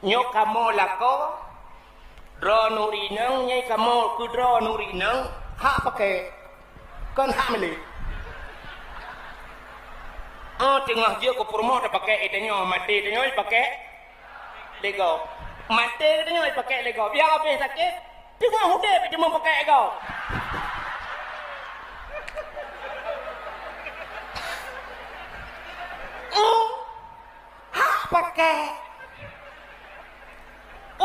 nhớ cà mô là có rò nuri nâng nhai cà mô cứ rò nuri nâng hạ pakai kan hạ mili tengah dia ko promo dah pakai itanyo mati itanyo pakai lego mati itanyo pakai lego biar apa sakit tengah hude dia mau pakai lego hak pakai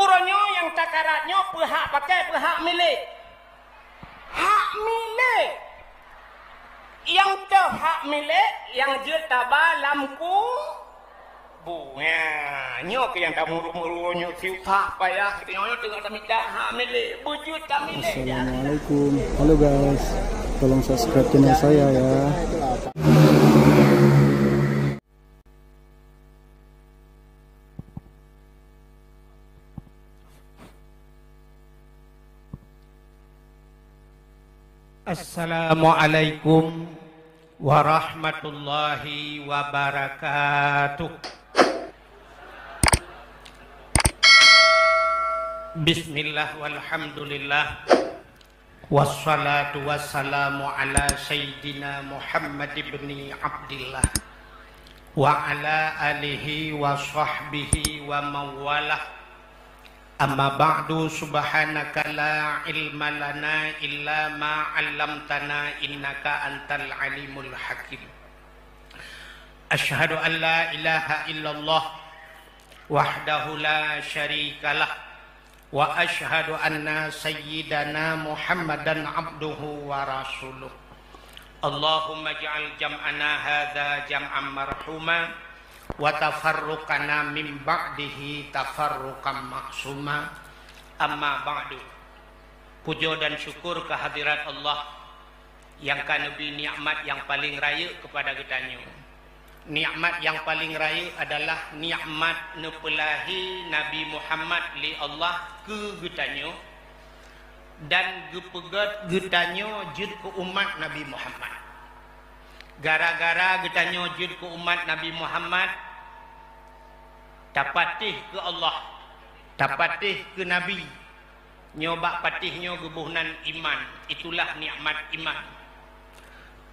orangnya yang takaratnya pihak pakai pihak milik hak milik yang dah hak milik yang juta balamku bunya nyo ke yang kamu muru-murunya siupak payah kita nyo tengah tak hak milik bujuta milik. Assalamualaikum. Halo guys, tolong subscribe channel saya ya. Assalamualaikum warahmatullahi wabarakatuh. Bismillah walhamdulillah wassalatu wassalamu ala sayyidina Muhammad ibn Abdillah wa ala alihi wa sahbihi wa mawalah. Amma ba'du, subhanaka la ilma lana illa ma 'allamtana innaka antal alimul hakim. Asyhadu an la ilaha illallah wahdahu la syarikalah wa asyhadu anna sayyidana Muhammadan abduhu wa rasuluh. Allahumma ja'al jam'ana hadza jam'an marhuma wa tafarruqana min ba'dihi tafarruqan maksuma. Amma ba'du. Puja dan syukur kehadirat Allah yang kanubi nikmat yang paling raya kepada kitanya. Nikmat yang paling raya adalah nikmat nepelahi Nabi Muhammad li Allah ke kitanya dan gepegat kitanya jid ke umat Nabi Muhammad. Gara-gara kita nyujud ke umat Nabi Muhammad, tapatih ke Allah, tapatih ke Nabi, nyoba patihnya gebuhnan iman. Itulah nikmat iman.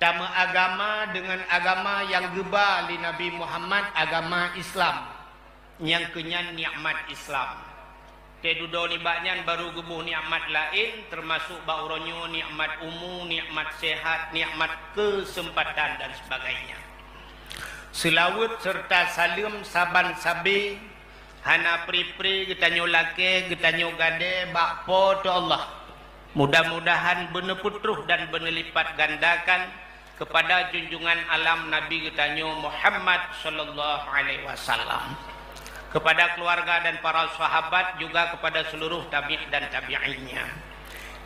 Tama agama dengan agama yang geba li Nabi Muhammad, agama Islam yang kenyan nikmat Islam. Tedudo ni baknyan baru gebuh nikmat lain, termasuk bauronyo nikmat umum, nikmat sehat, nikmat kesempatan dan sebagainya. Selawat serta salim saban sabi hana pri-pri kita nyolake, kita nyogade bakpo to Allah. Mudah-mudahan bener putruh dan bener lipat gandakan kepada junjungan alam Nabi kita Muhammad sallallahu alaihi wasallam, kepada keluarga dan para sahabat, juga kepada seluruh tabi' dan tabi'innya.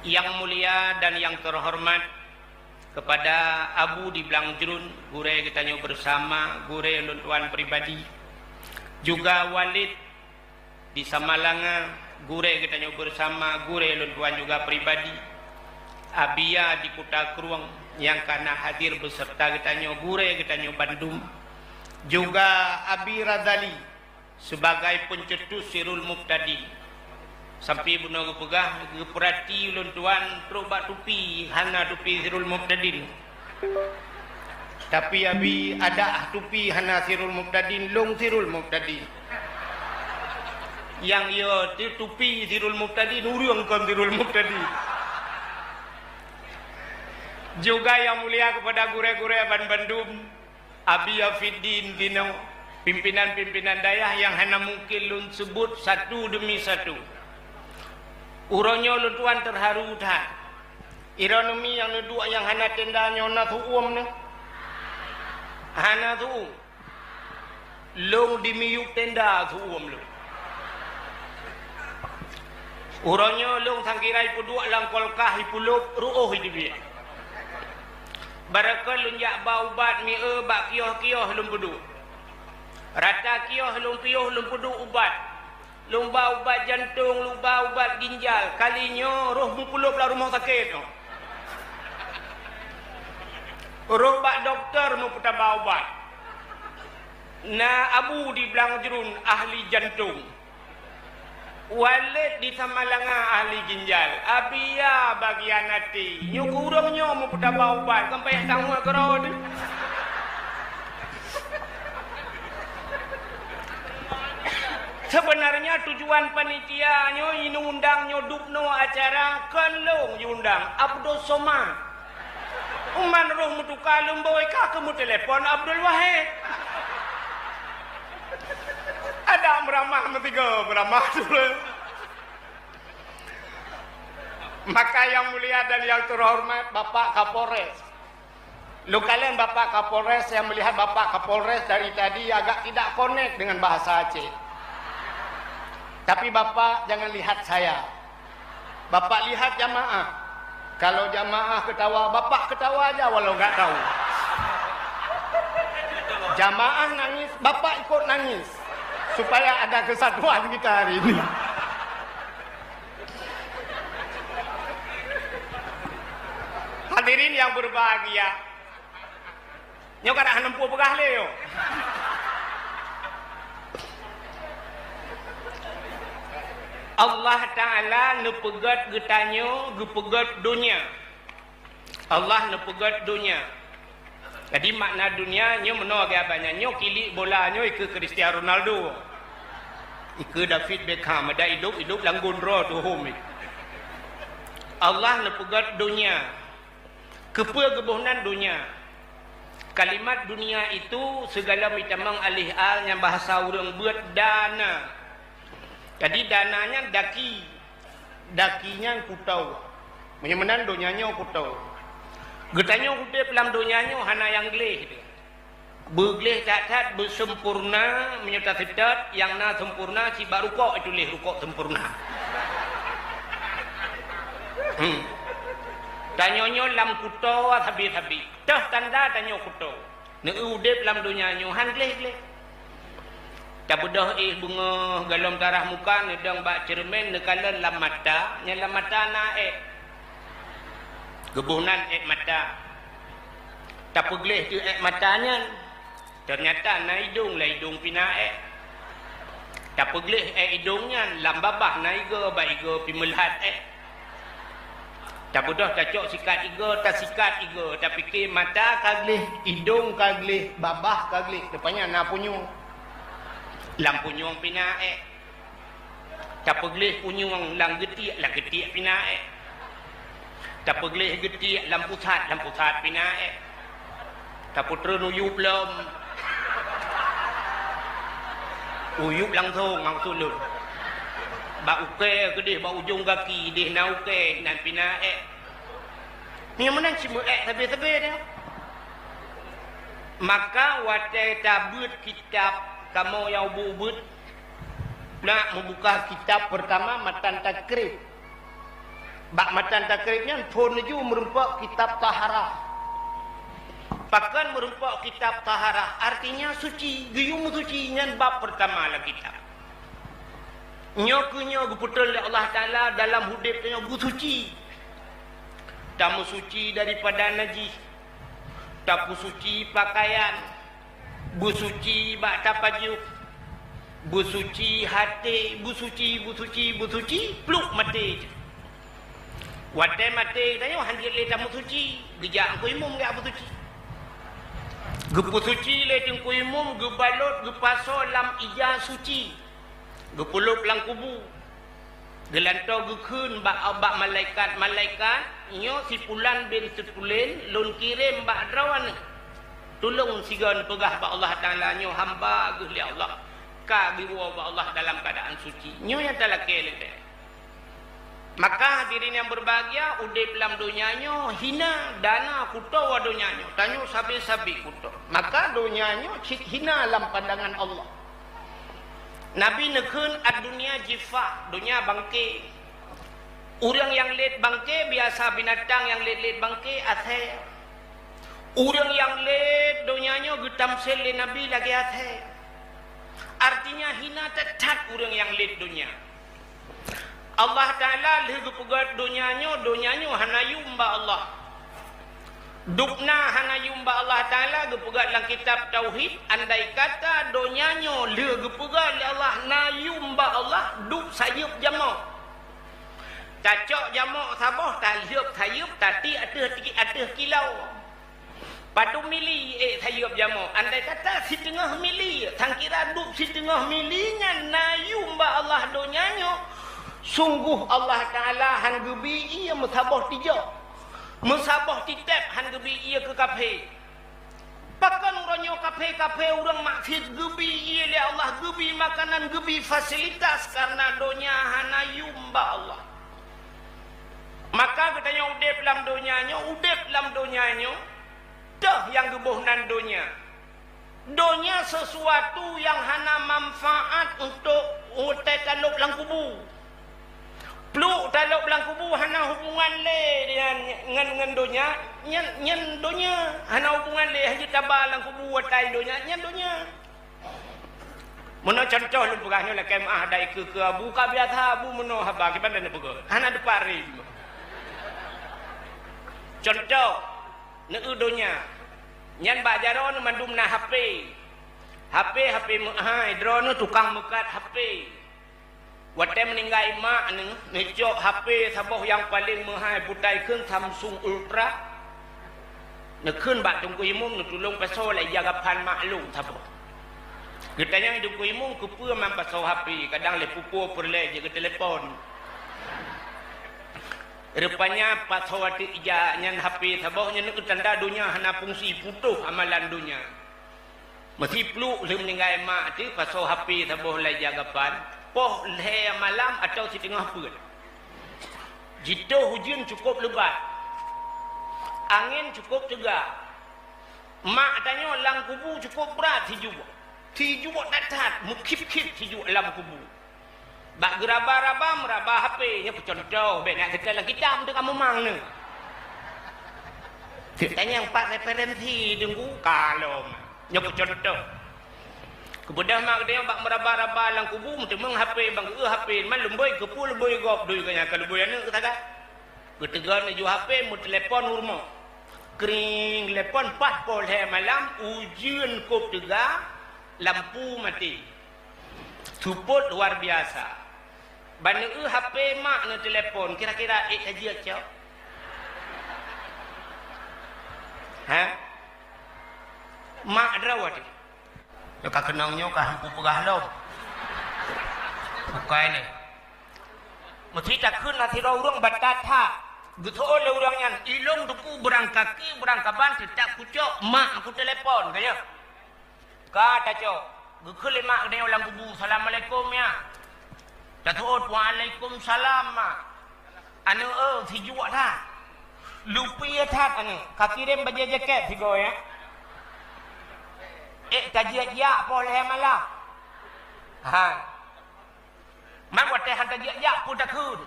Yang mulia dan yang terhormat, kepada Abu di Belangjerun, gure kita bersama, gure luntuan pribadi, juga Walid di Samalanga, gure kita bersama, gure luntuan juga pribadi, Abia di Kota Keruang yang karena hadir beserta kita gure kita Bandung, juga Abi Radali sebagai pencetus Sirul Muqtadi. Sampai benar pegah perhati ulun tuan terobat tupi hana tupi Sirul Muqtadin. Tapi abi ada tupi hana Sirul Muqtadin, long Sirul Muqtadi. Yang ia tupi Sirul Muqtadi nurung kon Sirul Muqtadi. Juga yang mulia kepada gure-gure Ban Bandung, Abi Afiddin Dino, pimpinan-pimpinan dayah yang hanya mungkin lun sebut satu demi satu. Uronyo lun tuan terharu dah. Ironomi yang dua yang hana tendanya na tuum ne. Hana tu. Long dimiyuk tenda tuum lu. Uronyo long sangkirai pudua lang kolkah ipuluk ruuh hidup. Barakal lun jak baubat mi bak kioh-kioh lun pudu. Rata kioh lung pioh lung pudu ubat. Lumba ubat jantung, lumba ubat ginjal. Kalinya roh mupulup lah rumah sakit. Roh bak doktor mu putaba ubat. Na Abu di Belangjerun ahli jantung. Walid di Samalanga ahli ginjal. Abia bagian hati. Nyo kurangnya mau putar ubat. Sampai tahu kerau tu. Sebenarnya tujuan panitia nyo ini undang nyo dupno acara kenlong diundang Abdul Somad. Uman roh mutu kalung boy ka kemu telepon Abdul Wahid. Ada beramah metiga beramah dulu. Maka yang mulia dan yang terhormat Bapak Kapolres. Lu kalian Bapak Kapolres yang melihat Bapak Kapolres dari tadi agak tidak connect dengan bahasa Aceh. Tapi Bapak jangan lihat saya. Bapak lihat jamaah. Kalau jamaah ketawa, Bapak ketawa aja walau nggak tahu. Jamaah nangis, Bapak ikut nangis. Supaya ada kesatuan kita hari ini. Hadirin yang berbahagia. Nyok ada hanempu pegah leo. Allah Ta'ala nepegat getanyo, gepegat dunia. Allah nepegat dunia. Jadi makna dunia nyo meno agak banyak nyo kili bola nyo ke Cristiano Ronaldo. Ke David Beckham ada hidup langgun ro tu home. Allah nepegat dunia. Kepa kebunan dunia. Kalimat dunia itu segala macam alih al yang bahasa orang buat dana. Jadi dananya daki. Dakinya kutau. Menyemenan dunianya kutau. Getanya kutip dalam dunianya hana yang gelih. Bergelih tak bersempurna menyerta sedat yang na sempurna si baru kok itu leh rukuk sempurna. Tanyonyo lam kutau habis-habis. Dah tanda tanyo kutau. Ne udip dalam dunianya han gelih-gelih. Tak bedah bunga galom tarah muka nedang bak cermin nekalan lam mata nya lam mata naik gebunan mata tak pegleh tu matanya ternyata na hidung la hidung pinaek tak pegleh hidungnya lam babah na iga ba iga pimelhat tak bedah tak cok sikat iga tak sikat iga tak fikir mata kagleh hidung kagleh babah kagleh depannya na punyung lam punyung pinaek. Tak peglih punyung lam getiak lah getiak pinaek. Tak peglih getiak lam pusat pinaek. Tak putra nuyup lom. Uyup langsung maksudun. Ba uke kedih ba ujung kaki deh na uke nan pinaek. Ni mana cuma sabe-sabe dia. Maka watai tabut kitab kamu yang bubut nak membuka kitab pertama Matan Takrib. Bak Matan Takribnya pun ju merumpak kitab taharah. Bahkan merumpak kitab taharah artinya suci, gayung suci nyan bab pertama lah kitab. Nyokunya guputul Allah Taala dalam hudipnya gu suci. Tamu suci daripada najis. Tapu suci pakaian. Busuci bak tapajuk. Busuci hati, busuci pluk mati. Watai mati tanya handir le tamu suci, gejak aku imum gak busuci. Gepu suci le tengku imum gebalot gepaso lam ija suci. Gepulup lang kubu. Gelantau gekun bak malaikat nyo si pulan bin sepulin lun kirim bak drawan. Tolong sigan pegah ba Allah Taala nyo hamba guli Allah ka biwa ba Allah dalam keadaan suci nyo yang talake lete. Maka hadirin yang berbahagia udip dalam dunia nyo hina dana kutau dunia nyo tanyo sabi-sabi kutau. Maka dunia nyo hina dalam pandangan Allah. Nabi nekeun ad-dunia jifa, dunia bangke. Orang yang let bangke biasa binatang yang let bangke athe. Orang yang led dunianya getamsel le Nabi lagi athe. Artinya hina tetap orang yang led dunia. Allah Ta'ala leh gepegat dunianya hanayum ba Allah. Dukna hana yumba Allah Ta'ala gepegat dalam kitab Tauhid. Andai kata donyanyo le gepegat oleh Allah na yumba Allah duk sayup jamak. Cacok jamak sabah talhyup sayup tati aduh kilau. Padu mili sayup jamak. Andai kata setengah mili. Tangkira duk setengah milinya na yumba Allah donyanyo. Sungguh Allah Ta'ala han gebi ia musabah tijak. Musabah titap han gebi ia ke kafe. Pakan ronyo kafe orang maksud gebi ia le Allah gebi makanan gebi fasilitas karena donya hana yumba Allah. Maka katanya udep dalam donyanya dah yang gebuhnan donya. Donya sesuatu yang hana manfaat untuk utai taluk lang kubu. Peluk taluk belang kubu hana hubungan le dengan donya nyen donya hana hubungan le haji tabal lang kubu watai donya nyen donya. Mono contoh lu pegahnya lah kemah dai ke abu ka biasa abu mono haba ki bandana pego hana depari. Contoh neu donya nyen ba jaron mandumna HP mahai drone tukang mekat HP. Waktu meninggal mak ni, ngecok HP sabah yang paling mahal putai keun Samsung Ultra. Nekun bak tunggu imum nak tolong pasal lai jaga pan maklum sabah. Getanya hidup ku imum kupu memang pasal HP, kadang le pupu perle je ke telefon. Rupanya pasal waktu ija nyan HP sabahnya nak tanda dunia hana fungsi putuh amalan dunia. Mesti peluk le meninggal mak tu pasal HP sabah lai jaga pan. Poh leher malam atau setengah perut. Jika hujan cukup lebat, angin cukup tegak, mak tanya lang kubu cukup berat tijubuk tak mukip-kip tijuk alam kubu. Bak geraba-raba meraba HP nya contoh ben nak kata lang kita amde kamu mang ne. Tanya yang pak referensi dengku kalom nya contoh. Kemudian mak dia bak meraba-raba lang kubu mesti meng HP bang HP man lemboi kepu lemboi gop dui kanya kalau lemboi anu kata ketegan ju HP mu telefon rumah kering telefon pat pol he malam ujian kop tega lampu mati support luar biasa ban HP mak na telefon kira-kira haji acau mak drawat kak kenangnya kah hampu pegah lo. Bukai ni. Mesti tak kena tirau orang batata. Gitu oleh orangnya ilong duku berang kaki berang kaban tidak kucok mak aku telefon kaya. Kata cok. Gukul mak dia ulang kubu. Assalamualaikum ya. Datuk waalaikumsalam mak. Anu si juak dah. Lupi ya tak anu. Kaki dia baju jaket tiga ya. Kajian ya boleh malam. Mak waktu hantar ya pun tak kun.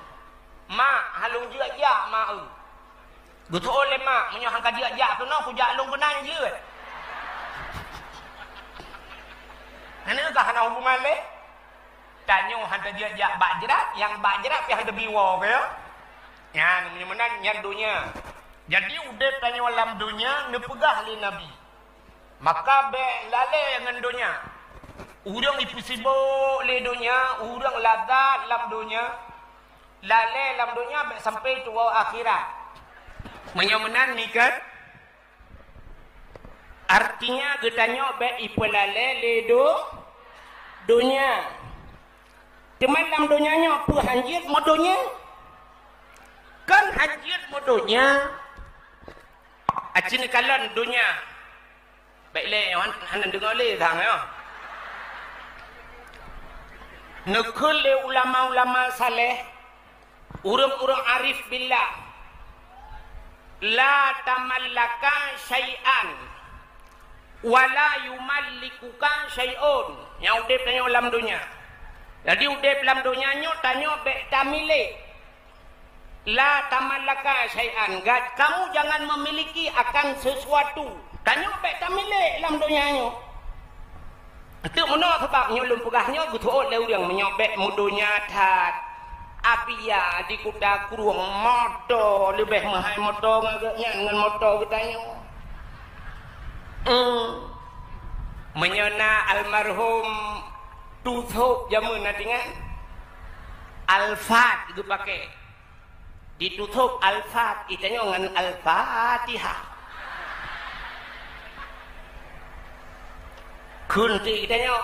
Mak halung ya mak. Gutu oleh mak menyo hang kajian ya tu no puja lung kenan je. Hana ka hana hubungan le? Tanyo hantar ya bak jerat yang bak jerat pi hang biwa ke ya. Yang menan yang dunia. Jadi udah tanyo alam dunia nepegah li nabi. Maka be lale dengan dunia. Urang ipusibuk le dunia, urang lazat dalam dunia. Lale dalam dunia be sampai tua akhirat. Menyomenan ni kan? Artinya getanya be ipelale le dunia. Teman dalam dunianya apa hanjit modonya? Kan hanjit modonya. Acin kalan dunia. Baiklah, anda dengar le thang ya. Nekul le ulama-ulama saleh, urang-urang arif billah, la tamallaka syai'an, wala yumallikuka syai'un. Yang udip tanya dalam dunia. Jadi udip dalam dunia nyo tanya bek tamile. La tamallaka syai'an. Kamu jangan memiliki akan sesuatu. Tanya baik tak milik dalam dunianya. Itu mana sebabnya ulun pegahnya gutu oleh orang menyobek mudunya tak Apia di kuda kurung motor lebih mahal motor ngagaknya dengan motor katanya. Menyona almarhum tutup jamun nanti kan Al-Fat itu pakai ditutup Al-Fat itanya dengan Al-Fatihah kunti itanya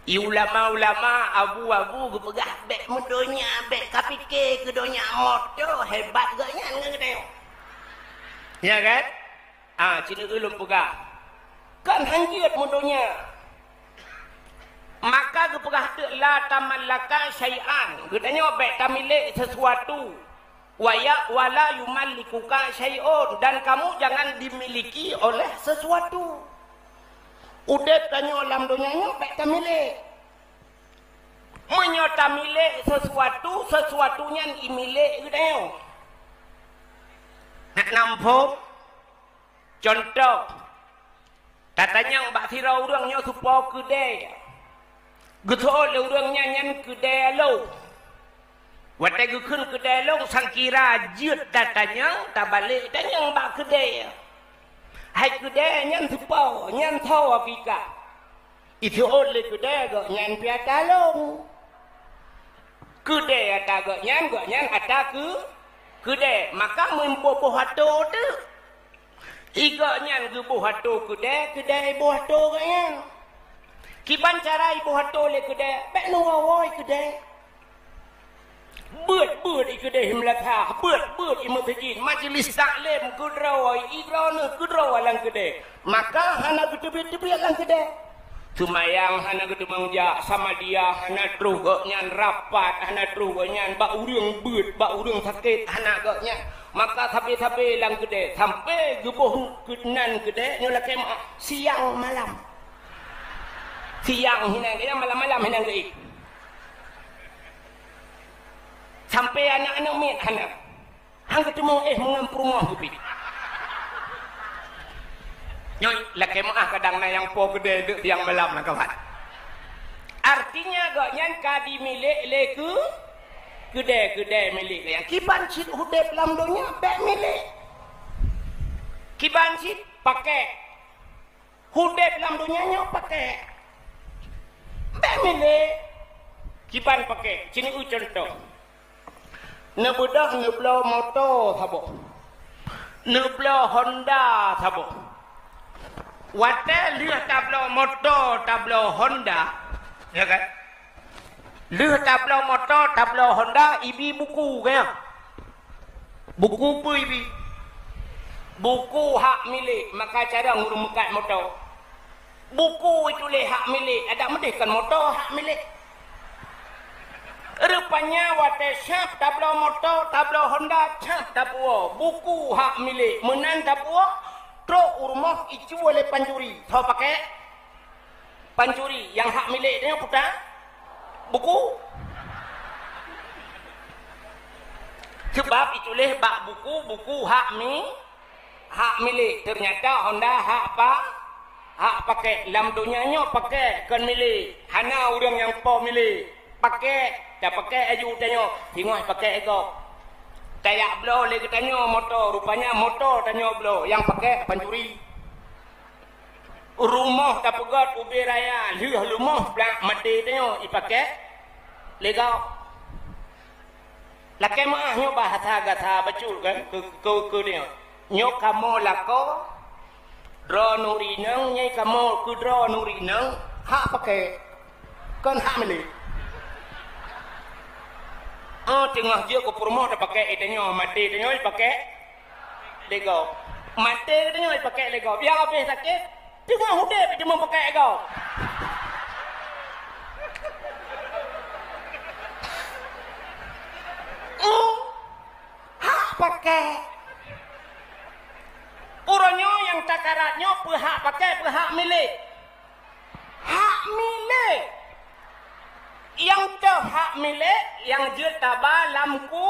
ulama-ulama abu-abu gepegah bek mudonya bek kapike kedonya motor hebat gaknya ngene ya kan cina ulum pegah kan hanjut mudonya maka gepegah la tamallaka syai'an katanya bek tamilek sesuatu wala yumallikuka syai'un dan kamu jangan dimiliki oleh sesuatu. Udah tanya alam dunianya bek tamilek. Menyota milik sesuatunya imilik katanya. Nak nampung contoh katanya mbak sira urangnya supo kedai. Getol urangnya nyan kedai lo. Watai gukun kedai long sangkira jut datanya tak balik tanya mbak kedai. Hai kedai nyan sepau nyan tahu apika. Itu oleh kedai gak nyan piata long. Kedai ada gak nyan ada kedai maka membuah hato tu. Iga nyan ke buah hato kedai buah hato gak nyan. Kiban cara ibu hato le kedai bek nuawoi kedai. Beut kedai melaka beut i masjid majlis taklim kudrawai idrana kudraw alang kedai maka hana gede-gede alang kedai sumayang hana gede mangja sama dia hana terus nyan rapat hana terus nyan bak urang beut bak urang sakit hana gaknya maka sampai lang kedai sampai gebuh kenan kedai nyolak siang malam siang hinang dia malam-malam hinang ke sampai anak-anak mit anak hang ketemu mengampur rumah kupi nyoy laki maah kadang na yang po gede dek yang malam lah kawan artinya gak nyangka di milik leku gede milik yang kiban cit hudep lamdonya bek milik kiban cit pakai hudep lamdonya nyok pakai bek milik kiban pakai sini contoh nebudak neblo motor sabo neblo Honda sabo wate lihat tablo motor tablo Honda ya kan lihat tablo motor tablo Honda ibi buku kan buku apa ibi buku hak milik maka cara ngurumkat motor buku itu le hak milik ada medihkan motor hak milik. Rupanya wate syap tablo motor tablo Honda syap tapuo buku hak milik menan tapuo truk rumah itu oleh pancuri tahu pakai pancuri yang hak milik dia putar buku sebab itu leh bak buku hak milik ternyata Honda hak apa hak pakai lam dunianya pakai kan milik hana orang yang po milik pakai dah pakai aju tanya tengok pakai ego tayak blow le tanya motor rupanya motor tanya blow yang pakai pancuri rumah dah pegat ubi raya lihat rumah belak mati tanya ipakai legau laki maah nyo bahasa gata bacul kan ke dia nyo kamu lako dro nurinang nyai kamu ku dro nurinang hak pakai kan hak milik. Tengah dia ke rumah dah pakai itanya mati tanya pakai lego mati tanya pakai lego biar habis sakit tengah hudep dia mau pakai lego hak pakai orangnya yang takaratnya pihak pakai pihak milik hak milik yang tu hak milik yang juta balamku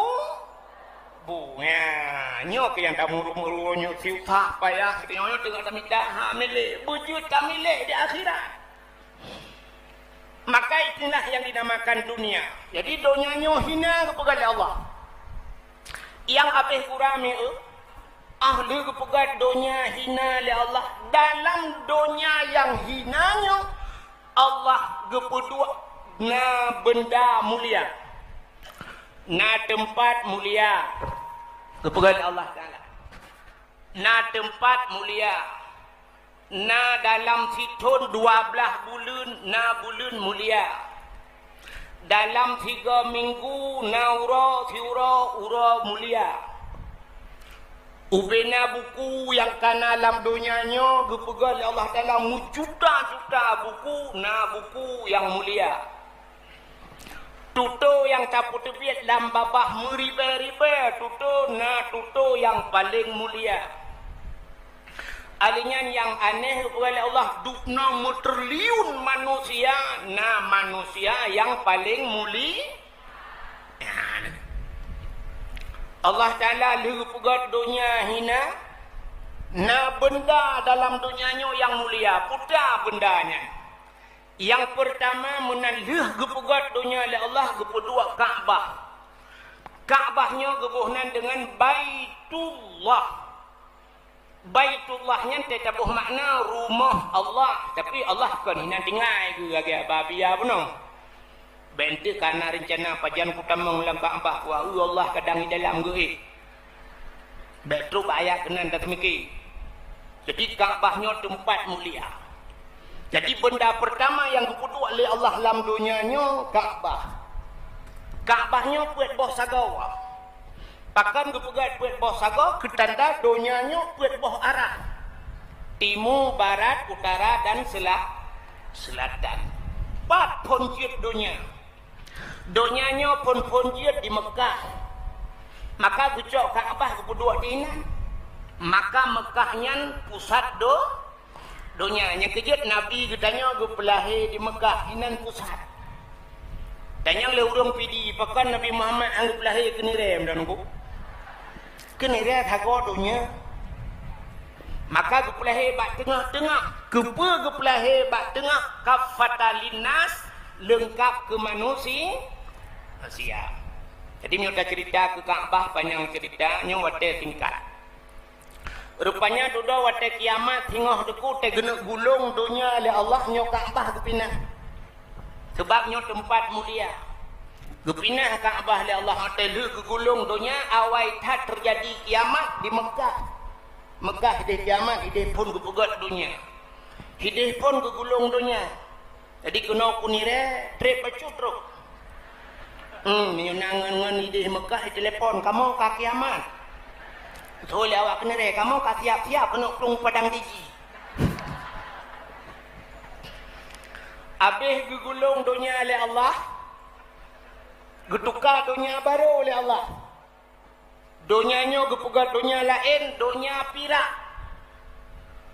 bunga nyok yang tak muru-muru nyok siutak payah kita nyok tengok tak minta hak milik berjuta milik di akhirat Maka itulah yang dinamakan dunia. Jadi dunianya hina kepada Allah. Yang habis kurang ahli kepegat dunia hina oleh Allah. Dalam dunia yang hinanya Allah gepuduk na benda mulia. Na tempat mulia. Kepegat Allah Taala. Na tempat mulia. Na dalam situn 12 bulan, na bulan mulia. Dalam 3 minggu, na ura mulia. Ubena buku yang kana dalam dunianya, gepegal Allah Ta'ala juta-juta buku, na buku yang mulia. Tuto yang tak terbit dalam babah meribe-ribe, tuto yang paling mulia. Alingan yang aneh oleh Allah dukna mutriliun manusia, na manusia yang paling mulia. Allah Ta'ala lepugat dunia hina, na benda dalam dunianya yang mulia, putar bendanya. Yang pertama menalih gepugat dunia oleh Allah gepudua Kaabah. Kaabahnya gebuhnan dengan Baitullah. Baitullahnya tetabuh makna rumah Allah, tapi Allah kan hina tinggal ke agak babia puno. Bente karena rencana pajan kutamang lang Kaabah wa Allah kadang di dalam ge. Betul ayat kenan tak mikir. Jadi Kaabahnya tempat mulia. Jadi benda pertama yang dipuduk oleh Allah dalam dunianya Kaabah. Kaabahnya buat boh sagawa. Pakan gepegat buat boh sago, ketanda dunianya buat boh arah. Timur, barat, utara dan selatan. 4 ponjit dunia. Dunianya pun ponjit di Mekah. Maka gecok Kaabah kepudua dinan. Maka Mekahnya pusat dunia. Yang kejut Nabi katanya gepelahir di Mekah dinan pusat. Dan yang leurung pidi pakan Nabi Muhammad anggap lahir kenirem dan ku. Kenirem thago dunia. Maka gepelahir bak tengah-tengah. Kepa gepelahir bak tengah kafatalinas lengkap ke manusia. Jadi minta cerita ke Kaabah panjang ceritanya wate singkat. Rupanya duda wate kiamat hingga deku te genek gulung dunia oleh Allah nyo Kaabah kepinah. Sebabnya tempat mulia. Gepinah Kaabah oleh Allah te le gegulung dunia awai tak terjadi kiamat di Mekah. Mekah hidih kiamat hidih pun gepegat dunia. Hidih pun gegulung dunia. Jadi kena kunire trip bacutro. Menyunangan hidih Mekah di telefon kamu ke kiamat. Soalnya awak kunire kamu ke siap-siap kena pelung padang diji. Habis gegulung dunia oleh Allah. Getukar dunia baru oleh Allah. Dunianya gepegat dunia lain, dunia pirak.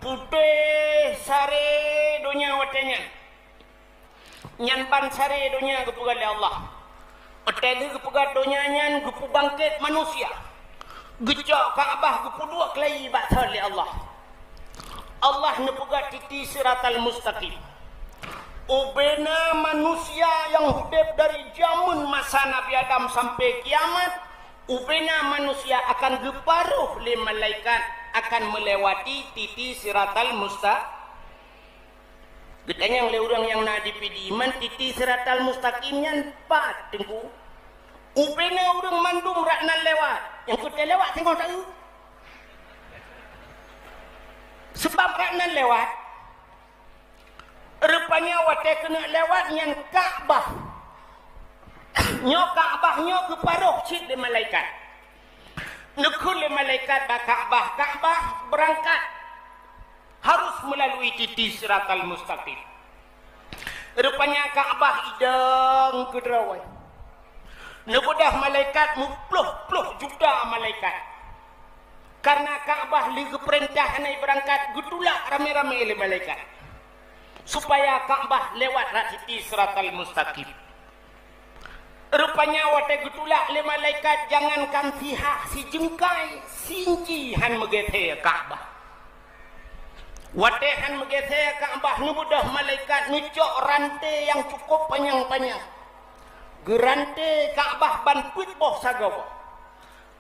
Putih sare dunia watanya. Nyanpan sare dunia gepegat oleh Allah. Hotel gepegat dunia nyan gepu bangkit manusia. Gejak Kaabah gepu dua kelai bakal oleh Allah. Allah nepegat titi siratal mustaqim. Ubena manusia yang hidup dari zaman masa Nabi Adam sampai kiamat, ubena manusia akan geparuh oleh malaikat akan melewati titi siratal mustaqim. Getanya yang orang yang nak dipidi iman titi siratal mustaqimnya 4 tengku. Ubena orang mandum raknan lewat. Yang kita lewat tengok tak tahu. Sebab raknan lewat. Rupanya wate kena lewat yang Kaabah. Nyo Kaabah nyo keparuh cik di malaikat. Nekul di malaikat ba Kaabah. Kaabah berangkat. Harus melalui titi siratal mustaqim. Rupanya Kaabah idang ke derawai. Nebudah malaikat mupluh juta malaikat. Karena Kaabah liga perintah naik berangkat. Gutulak rame-rame oleh malaikat. Supaya Kaabah lewat titi siratal mustaqim. Rupanya wate gutulak le malaikat jangankan pihak si jengkai sinci han megete Kaabah. Watehan menggeser Kaabah nu budah malaikat nucok rantai yang cukup panjang-panjang. Gerante Kaabah ban put boh sagawa.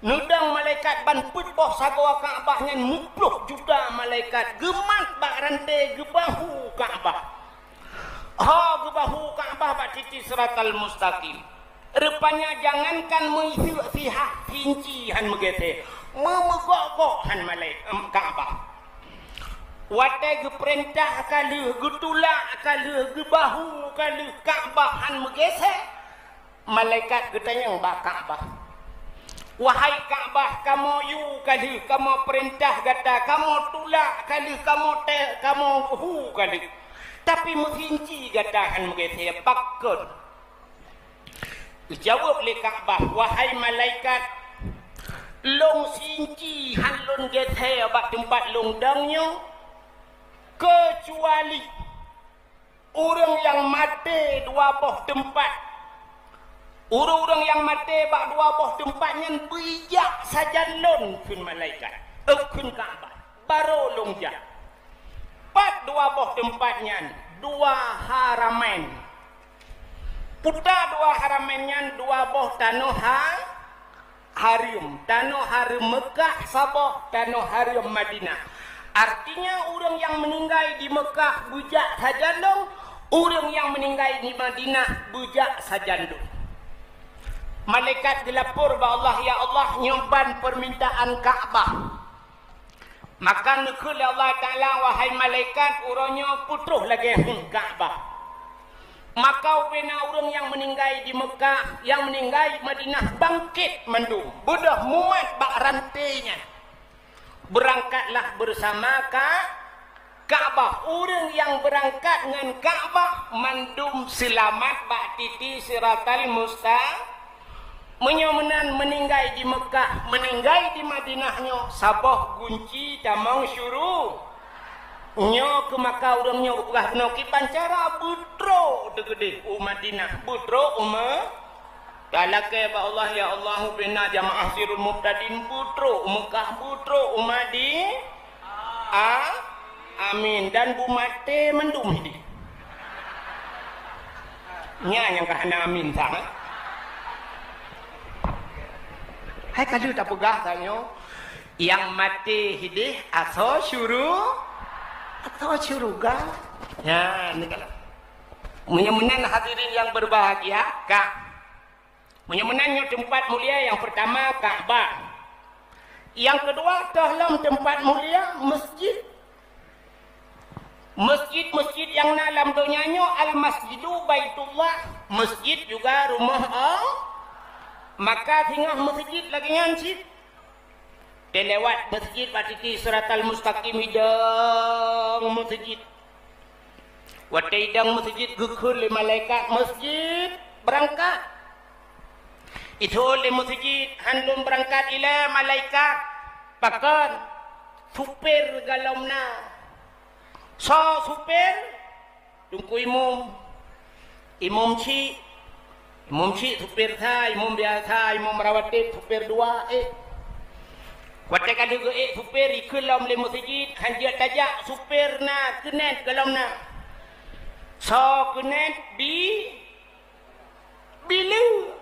Nudang malaikat ban put boh sagawa Kaabah ngan 10 juta malaikat gemat bak rantai gebahu Kaabah. Ha gebahu Kaabah bak titi siratal mustaqim. Rupanya jangankan mengisiha pincihan menggeser. Memegok-gokhan malaikat Kaabah. Watai ge perintah kali getulak kali gebahu kali Ka'bahan menggeser malaikat getanyang ba Ka'bah. Wahai Ka'bah, kamu yu kali kamu perintah kata kamu tulak kali kamu hu kali. Tapi menghinci gatahan menggeser pakon. Jawab le Ka'bah, wahai malaikat, long sinci halun geser bak tempat longdangnya kecuali orang yang mati dua boh tempat. Orang-orang yang mati bak dua boh tempatnya bijak saja lon kun malaikat. Kun Ka'bah baru longjak. Pat dua boh tempatnya dua haramain. Puta dua haramennya dua boh tanah harim. Tanah harim Mekah Sabah, tanah harim Madinah. Artinya orang yang meninggal di Mekah bujak saja dong, orang yang meninggal di Madinah bujak saja dong. Malaikat dilapor bahwa Allah, ya Allah, nyumpan permintaan Ka'bah. Maka nekul Allah Ta'ala, wahai malaikat, orangnya putuh lagi Ka'bah. Maka upena orang yang meninggal di Mekah, yang meninggal di Madinah bangkit mendung. Budah muat bak rantainya. Berangkatlah bersama Ka'bah. Orang yang berangkat dengan Ka'bah mandum selamat bak titi siratal mustaqim. Menyomenan meninggal di Mekah, meninggal di Madinahnya sabah gunci tamang syuru. Nyo ke Mekah orangnya ubah noki pancara butro degede Madinah. Butro Kalake ba Allah, ya Allah bina jamaah sirul mubtadin putro Mekah putro umadi amin dan bumate mendum hidi nya yang kahana amin sangat hai kadu tak pegah tanyo yang mati hidi atau syuruga ya ni kalau menyemenan hadirin yang berbahagia Kak. Menyemenannya tempat mulia yang pertama Ka'bah. Yang kedua dalam tempat mulia masjid. Masjid-masjid yang dalam dunianya al-masjidu baitullah. Masjid juga rumah Allah. Maka tinggal masjid lagi nyancit. Dia lewat masjid batiti siratal mustaqim hidang masjid. Watai hidang masjid gukul malaikat masjid berangkat. Itu oleh masjid handum berangkat ila malaikat pakan supir galomna. So supir tungku imum ci supir thai imum biasa imum rawatib supir dua Wate kali ge supir ikelom le masjid hanjat tajak supir na kenet galomna. So kenet bilu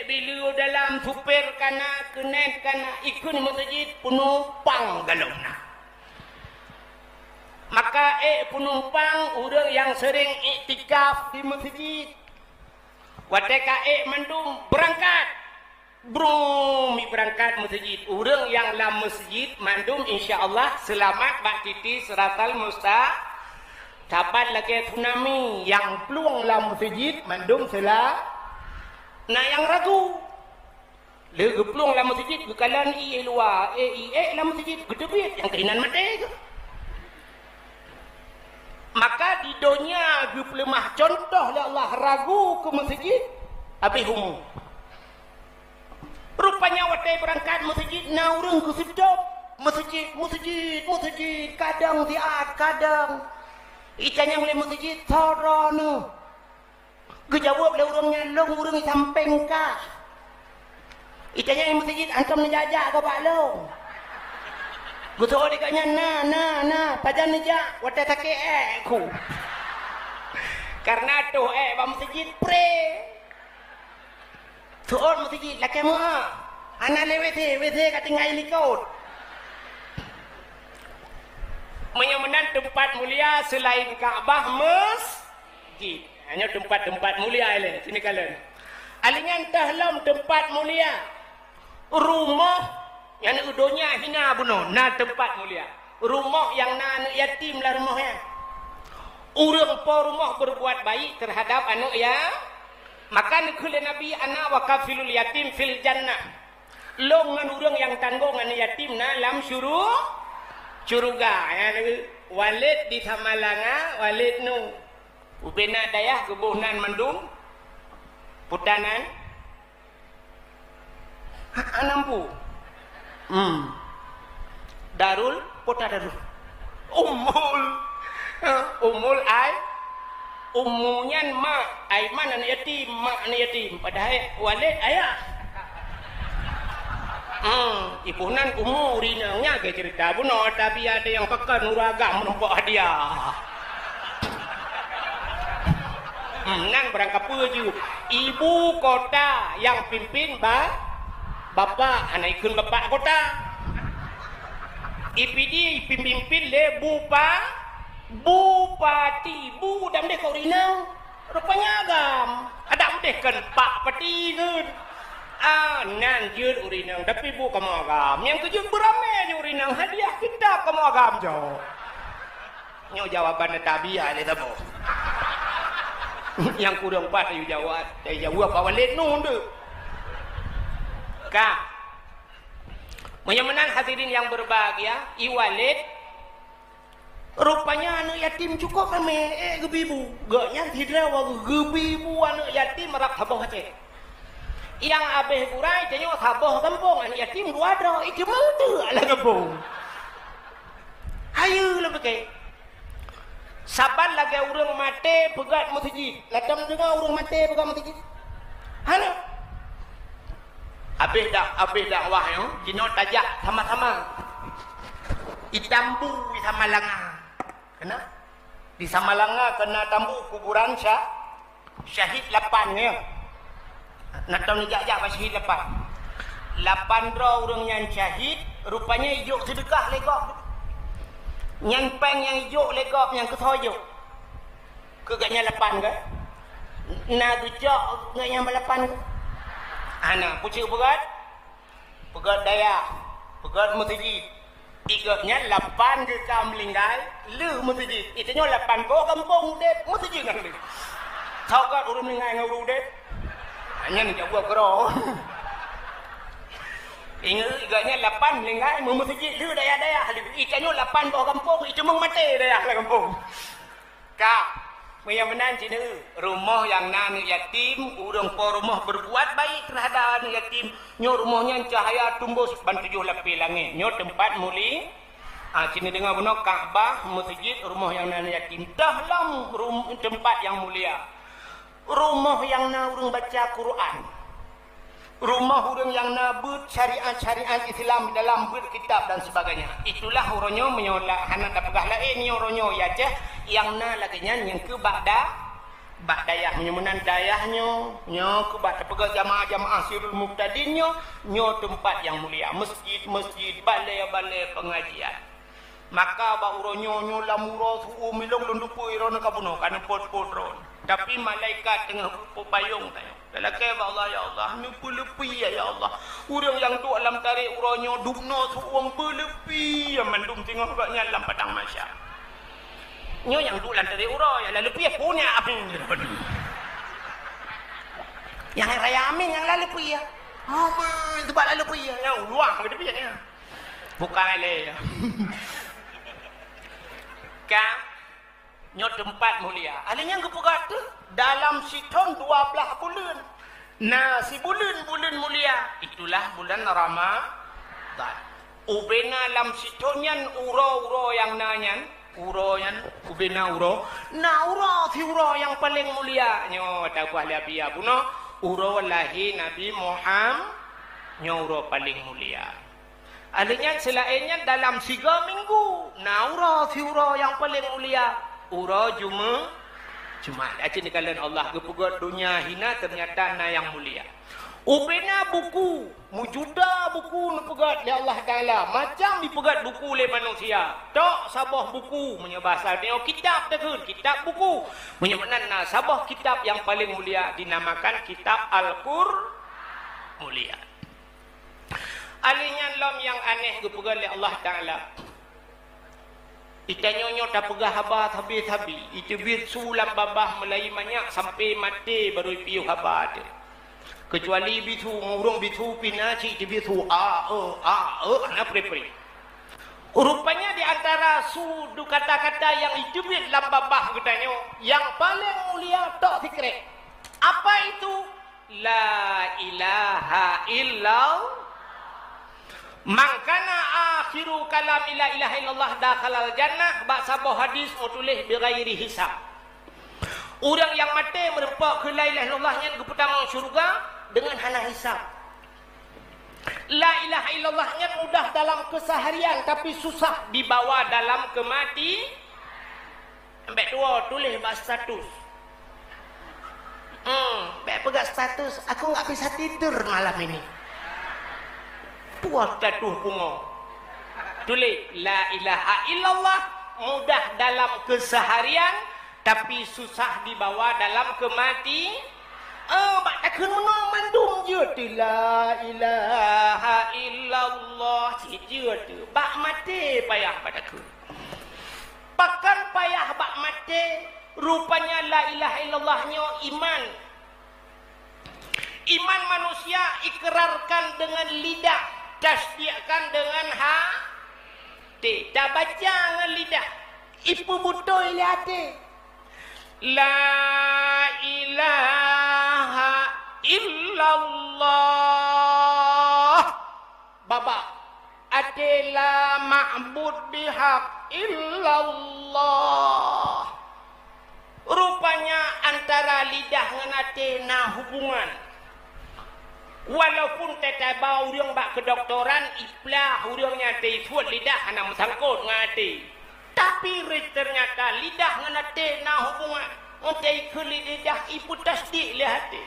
bila dalam supir kana kenet kana ikut masjid penumpang galona. Maka penumpang orang yang sering iktikaf di masjid. Wateka mendung berangkat. Berangkat masjid. Orang yang dalam masjid mandum insya-Allah selamat bak titi siratal mustaqim. Dapat lagi tsunami yang peluang dalam masjid mandum selamat. Nah yang ragu le geplong dalam masjid gekalan luar dalam masjid gedebit yang keinan mati ke. Maka di dunia geplemah contoh ya Allah ragu ke masjid habis humu. Rupanya watai berangkat masjid na urang ke sedap masjid kadang tiat kadang itanya oleh masjid sarana. Kejawab le orangnya long orang samping kah. Itanya yang masjid antum menjajak ke Pak Long. Gusto di kanya na pajan nija wate take ku. Karena tu bam masjid pre. Tuon masjid laki mo ana lewete katingai likot. Menyemenan tempat mulia selain Kaabah masjid. Hanya tempat-tempat mulia ile sini kalian. Alingan tahlam tempat mulia. Rumah yang udonya hina buno na tempat mulia. Rumah yang na anak yatim lah rumahnya. Urang po rumah berbuat baik terhadap anak ya. Maka nikul Nabi anak wa kafilul yatim fil jannah. Longan urang yang tanggung anak yatim na lam syurga ya. Walid di Samalanga, walid nu ubena dayah gebuhnan mendung putanan anampu. Darul pota darul. Umul ay umunya mak Aiman anak yatim, mak anak yatim. Padahal walid ayah. Ibunan umurinanya ke cerita buno, tapi ada yang pekan uragam menumpuk hadiah. Nang berangkat puju. Ibu kota yang pimpin bapak, anak ikut bapak kota. IPD pimpin le bupati, bu dam deh kau rinang. Rupanya agam. Ada deh kan pak pati kan. Nang jud urinang tapi bu kamu agam. Yang kejut beramai je urinang hadiah kita kamu agam jo. Nyo jawaban tabiah le tabo. Yang kurang pas ayu jawab. Saya jawab apa walid nu ndu. Ka. Menyemenang hadirin yang berbahagia, iwalid rupanya anak yatim cukup kami gebibu. Gaknya tidak wa gebibu anak yatim rak habong hati. Yang abeh kurai tanya habong kampung anak yatim dua dro itu mau tu ala kampung. Ayo lah pakai. Saban lagi urang mate pegat masjid. Latam juga urang mate pegat masjid. Hana. Habis dakwah yo, kino tajak sama-sama. Itambu di Samalanga. Kena? Di Samalanga kena tambu kuburan syahid 8 ya. Nak tahu ni jak-jak syahid 8. 8 dro urang yang syahid, rupanya ijuk sedekah legok. Yang peng yang ijuk legok yang ketoyo. Kegaknya 8 ke? Nak gejak ngak yang 8 ke? Ana pucuk pegat daya, pegat masjid. Igaknya 8 ke kaum linggai, lu masjid. Itunya 8 ko kampung dep masjid ngan. Kau kat urang linggai ngau dep. Hanya ni jawab kero. Ingat igaknya 8 linggai masjid lu daya-daya. Itunya 8 ko kampung, itu mung mate daya lah kampung. Ka Meyamenan cina rumah yang nan yatim, urang po rumah berbuat baik terhadap anak yatim. Nyo rumahnya cahaya tumbuh ban 7 lapis langit. Nyo tempat muli. Cina dengar benar Kaabah, masjid, rumah yang nan yatim. Dahlam tempat yang mulia. Rumah yang na urang baca Quran. Rumah urang yang na but syariat Islam dalam berkitab dan sebagainya. Itulah uronyo menyola hanak dapegah lain ni uronyo ya je yang na laginya yang ke dayah menyemenan dayahnya nyo ke dapegah jamaah sirul muqtadinyo nyo tempat yang mulia, masjid, balai pengajian. Maka ba uronyo nyo lamuro su milong lundupu iron kabuno kan pot ron. Tapi malaikat tengah payung tayo. Lalaki ba Allah ya Allah, ni pelepi ya Allah. Urang yang tu alam tarik uronyo dubno suang pelepi yang mendum tengah gaknya dalam padang mahsyar. Nyo yang tu lan tarik uro ya lalu pi punya apa yang raya amin yang lalu pi ya. Itu bak lalu pi ya. Yang luang gede pi ya. Bukan le ya. Ka nyo tempat mulia. Alanya gepegat tu dalam siton 12 bulan. Nah, si bulan mulia itulah bulan Ramadan. Ubena lam sitonyan uro yang nanyan, uroyan ubena uro. Nah, uro si uro yang paling mulia. Nyo tahu ahli abia puno uro lahi Nabi Muhammad nyo uro paling mulia. Alanya selainnya dalam 3 minggu. Nah, ura yang paling mulia. Ura Jumaat. Aja ni kalian Allah kepugat dunia hina ternyata na yang mulia. Ubena buku, mujuda buku dipegat oleh Allah Ta'ala. Macam dipegat buku oleh manusia. Tak sabah buku. Punya bahasa ni, kitab takun. Kitab buku. Punya makna sabah kitab yang paling mulia dinamakan kitab Al-Qur mulia. Alinya lom yang aneh dipegat oleh Allah Ta'ala. Ita nyonyo tak pegah habat habis-habis. Itu bir sulam babah melai banyak sampai mati baru piu habat. Kecuali bitu ngurung bitu pinaci di bitu na pre-pre. Rupanya di antara sudu kata-kata yang idubit dalam babah katanya yang paling mulia tok fikre. Apa itu? La ilaha illallah. Mangkana akhiru kalam la ilaha illallah dakhalal jannah. Baksabah hadis tulis bighairi hisab. Orang yang mati merempak ke la ilaha illallah nya ke pertama syurga dengan hana hisab. La ilaha illallahnya mudah dalam keseharian tapi susah dibawa dalam kemati. Ambek dua tulis bak status. Ambek pegang status, aku enggak bisa tidur malam ini. Puas status bunga. Tulis la ilaha illallah mudah dalam keseharian tapi susah dibawa dalam kemati. Bak takun menang mandum je la ilaha illallah je tu. Bak mati payah bak takun. Pakan payah bak mati rupanya la ilaha illallahnya iman. Iman manusia ikrarkan dengan lidah, tasdiqkan dengan hati. Tak baca dengan lidah, ipu butuh hati. La ilaha illallah baba adalah ma'bud bihaq illallah. Rupanya antara lidah dengan hati na hubungan. Walaupun tetap bau orang bak kedoktoran iplah orangnya teifut lidah anak sangkut dengan hati. Tapi ternyata lidah dengan hati na hubungan. Untuk ke lidah ibu tasdik le hati.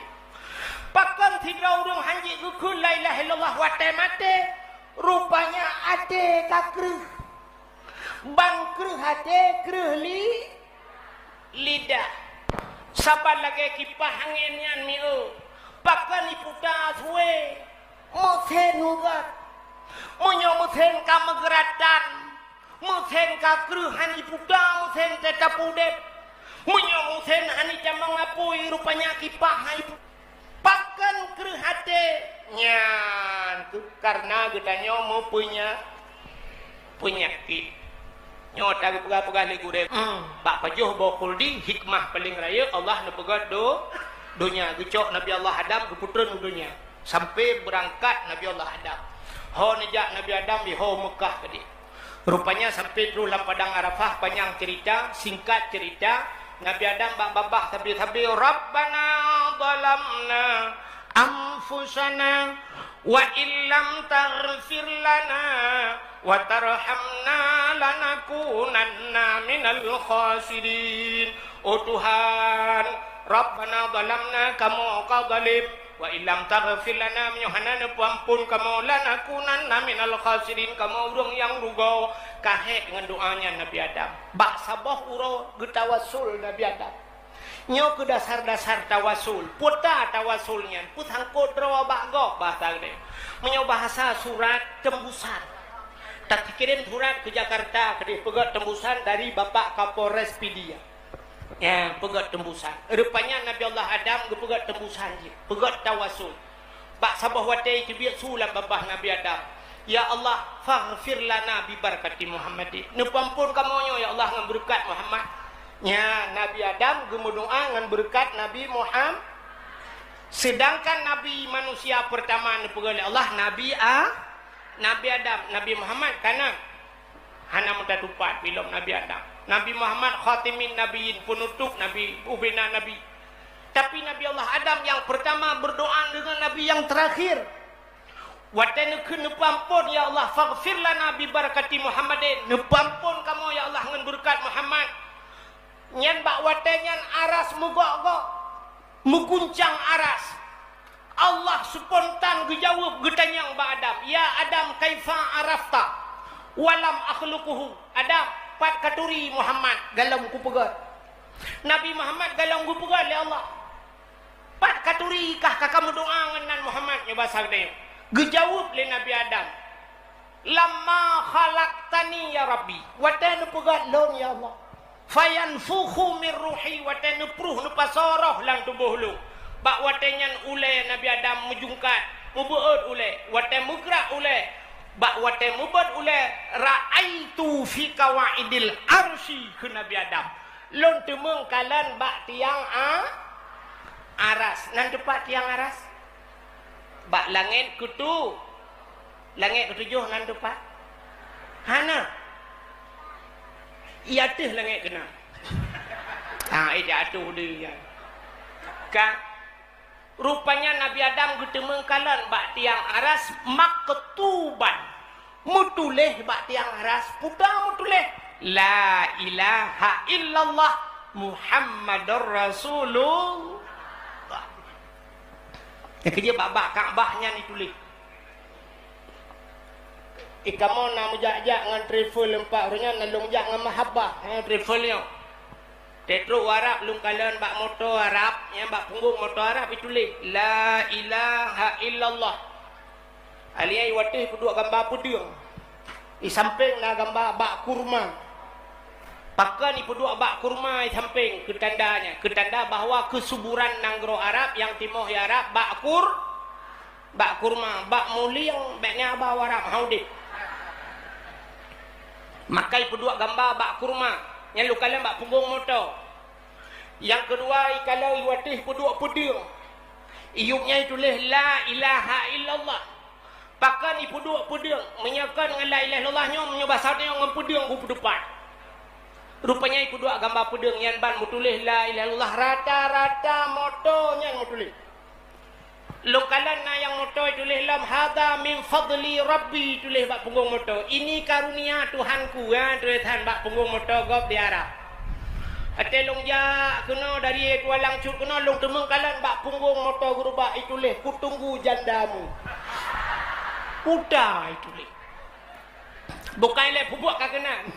Pakan tidak orang hanjik ke la ilaha illallah watai mati. Rupanya hati kakrih. Bang krih hati krih lidah. Sabar lagi kipah anginnya ni pakan ibu dah suwe. Muthen ugat. Munyomuthen kamegeratan. Muthen kakruhan ibu dah muthen tetap udep. Munyomuthen hani jamang apui rupanya kipah ibu. Pakan kruh hati. Nyan tu karena getanya mau punya penyakit. Nyota pegah-pegah li gurep. Bak pajuh bokul di hikmah paling raya Allah na pegah dunia gecok Nabi Allah Adam ke putra dunia sampai berangkat Nabi Allah Adam. Ho nejak Nabi Adam di ho Mekah tadi. Rupanya sampai dulu dalam padang Arafah panjang cerita, singkat cerita Nabi Adam babah tabi-tabi Rabbana zalamna anfusana wa illam taghfir lana wa tarhamna lanakunanna minal khasirin. Oh Tuhan, Rabbana zalamna kamu kau zalim wa illam taghfir lana myuhanana ampun kamu lanakunanna minal khasirin. Kamu urang yang rugo kahek dengan doanya Nabi Adam. Bak sabah uro getawasul Nabi Adam. Nyo ke dasar-dasar tawasul. Puta tawasulnya. Putang kodro bakgok bahasa dia. Menyo bahasa surat tembusan. Tak kirim surat ke Jakarta ke dia pegat tembusan dari Bapak Kapolres Pidia. Ya, pegat tembusan. Rupanya Nabi Allah Adam pegat tembusan je. Pegat tawasul. Bak sabah watai kebiak sulam babah Nabi Adam. Ya Allah, faghfir lana bi barakati Muhammadin. Nupampun kamu ya Allah dengan berkat Muhammad. Ya, Nabi Adam gemudoa dengan berkat Nabi Muhammad. Sedangkan Nabi manusia pertama dipegang oleh Allah Nabi Adam, Nabi Muhammad karena hana muda tupat film Nabi Adam. Nabi Muhammad khatimin nabiin, penutup Nabi, ubina Nabi. Tapi Nabi Allah Adam yang pertama berdoa dengan Nabi yang terakhir. Watan nu pampun ya Allah, faghfir lana bi barakati Muhammadin. Nu pampun kamu ya Allah ngan berkat Muhammad. Nyan bak watan nyan aras mugok-gok. Muguncang aras. Allah spontan gejawab getanyang ba Adam. Ya Adam kaifa arafta? Walam akhluquhu. Adam pat katuri Muhammad galam ku pegat. Nabi Muhammad galam ku pegat ya Allah. Pat katuri kah kamu doa ngan Muhammad nya bahasa gede. Gejawab le Nabi Adam. Lamma khalaqtani ya Rabbi. Watan pegat lon ya Allah. Fayanfukhu min ruhi watan pruh nu pasoroh lang tubuh lu. Bak watanyan ule Nabi Adam mujungkat, mubeut ule, watan mugrak ule. Bak watan mubad ule raaitu fi kawaidil arsy ke Nabi Adam. Lon temeng kalan bak tiang aras. Nan tepat tiang aras. Bak langit kutu. Langit ketujuh nan tepat. Hana. Ia teh langit kena. Dia atuh dia. Ka rupanya Nabi Adam getemeng kalan bak tiang aras maktuban. Mutuleh bak tiang aras, putang mutuleh. La ilaha illallah Muhammadur Rasulullah. Kerja bak Kaabahnya ni tulis. Ikamu nak mujak-jak dengan travel empat orangnya nalung jak dengan mahabbah travelnya. Tetro Arab lung kalan bak motor Arab yang bak punggung motor Arab ditulis la ilaha illallah. Aliai watih kedua gambar pedang. Di samping na gambar bak kurma. Pakan ni pedua bak kurma di samping ketandanya. Ketanda bahawa kesuburan nanggro Arab yang timoh ya Arab bak kurma, bak muliang baknya abah Arab haudit. Makai pedua gambar bak kurma. Yang lu kalian bak punggung motor. Yang kedua kalau iwatih pedua pedang. Iuknya tulis la ilaha illallah. Pakan ipu dua pedang menyakan dengan la ilaha illallahnya menyebasarnya dengan pedang ku depan. Rupanya ipu dua gambar pedang yang ban tulis la ilaha illallah rata-rata motornya yang tulis. Lokalan na yang motor tulis lam hadza min fadli rabbi tulis bak punggung motor. Ini karunia Tuhanku ya tulisan bak punggung motor gop di Arab. Ate long ja kena dari Kuala Cut kena long temeng kalan bak punggung motor guru bak tulis kutunggu jandamu. Udah tulis. Bukan le pupuk kakenan.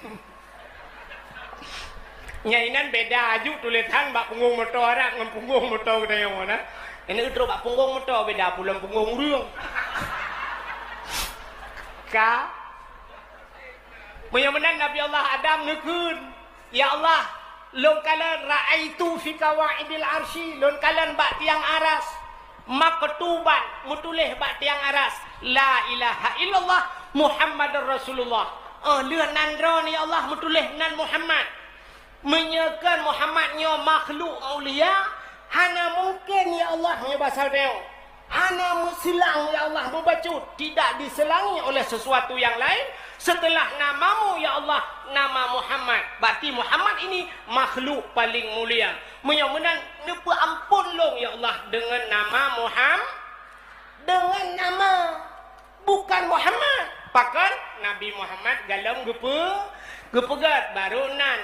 Nyainan beda aju tulisan bak punggung motor Arab dengan punggung motor kita yang mana. Ini utro bak punggung motor beda pulang punggung riung. Ka mudah-mudahan Nabi Allah Adam nekun. Ya Allah, lon kalan raaitu fi kawaidil arsy, lon kalan bak tiang aras. Maktuban mutulih bak tiang aras. La ilaha illallah Muhammadur Rasulullah. Leuh nandro ni Allah mutulih nan Muhammad. Menyekan Muhammadnya makhluk mulia. Hana mungkin ya Allah bahasa dia. Hana silang ya Allah membacut. Tidak diselangi oleh sesuatu yang lain. Setelah namamu ya Allah, nama Muhammad. Berarti Muhammad ini makhluk paling mulia. Mudah-mudahan lupa ampun long ya Allah dengan nama Muhammad. Dengan nama bukan Muhammad. Pakan Nabi Muhammad galam gepegat baru nan.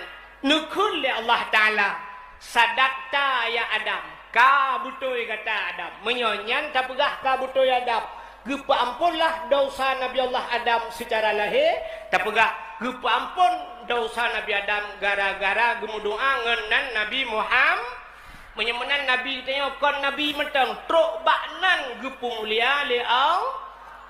Nukul ya Allah Ta'ala. Sadakta ya Adam. Ka butoi kata Adam. Menyonyan tak pegah ka butoi Adam. Gepa ampunlah dosa Nabi Allah Adam secara lahir. Tak pegah gepa ampun dosa Nabi Adam gara-gara gemudoa ngenan Nabi Muhammad. Menyemenan Nabi tanya kon Nabi metang truk baknan gepu mulia li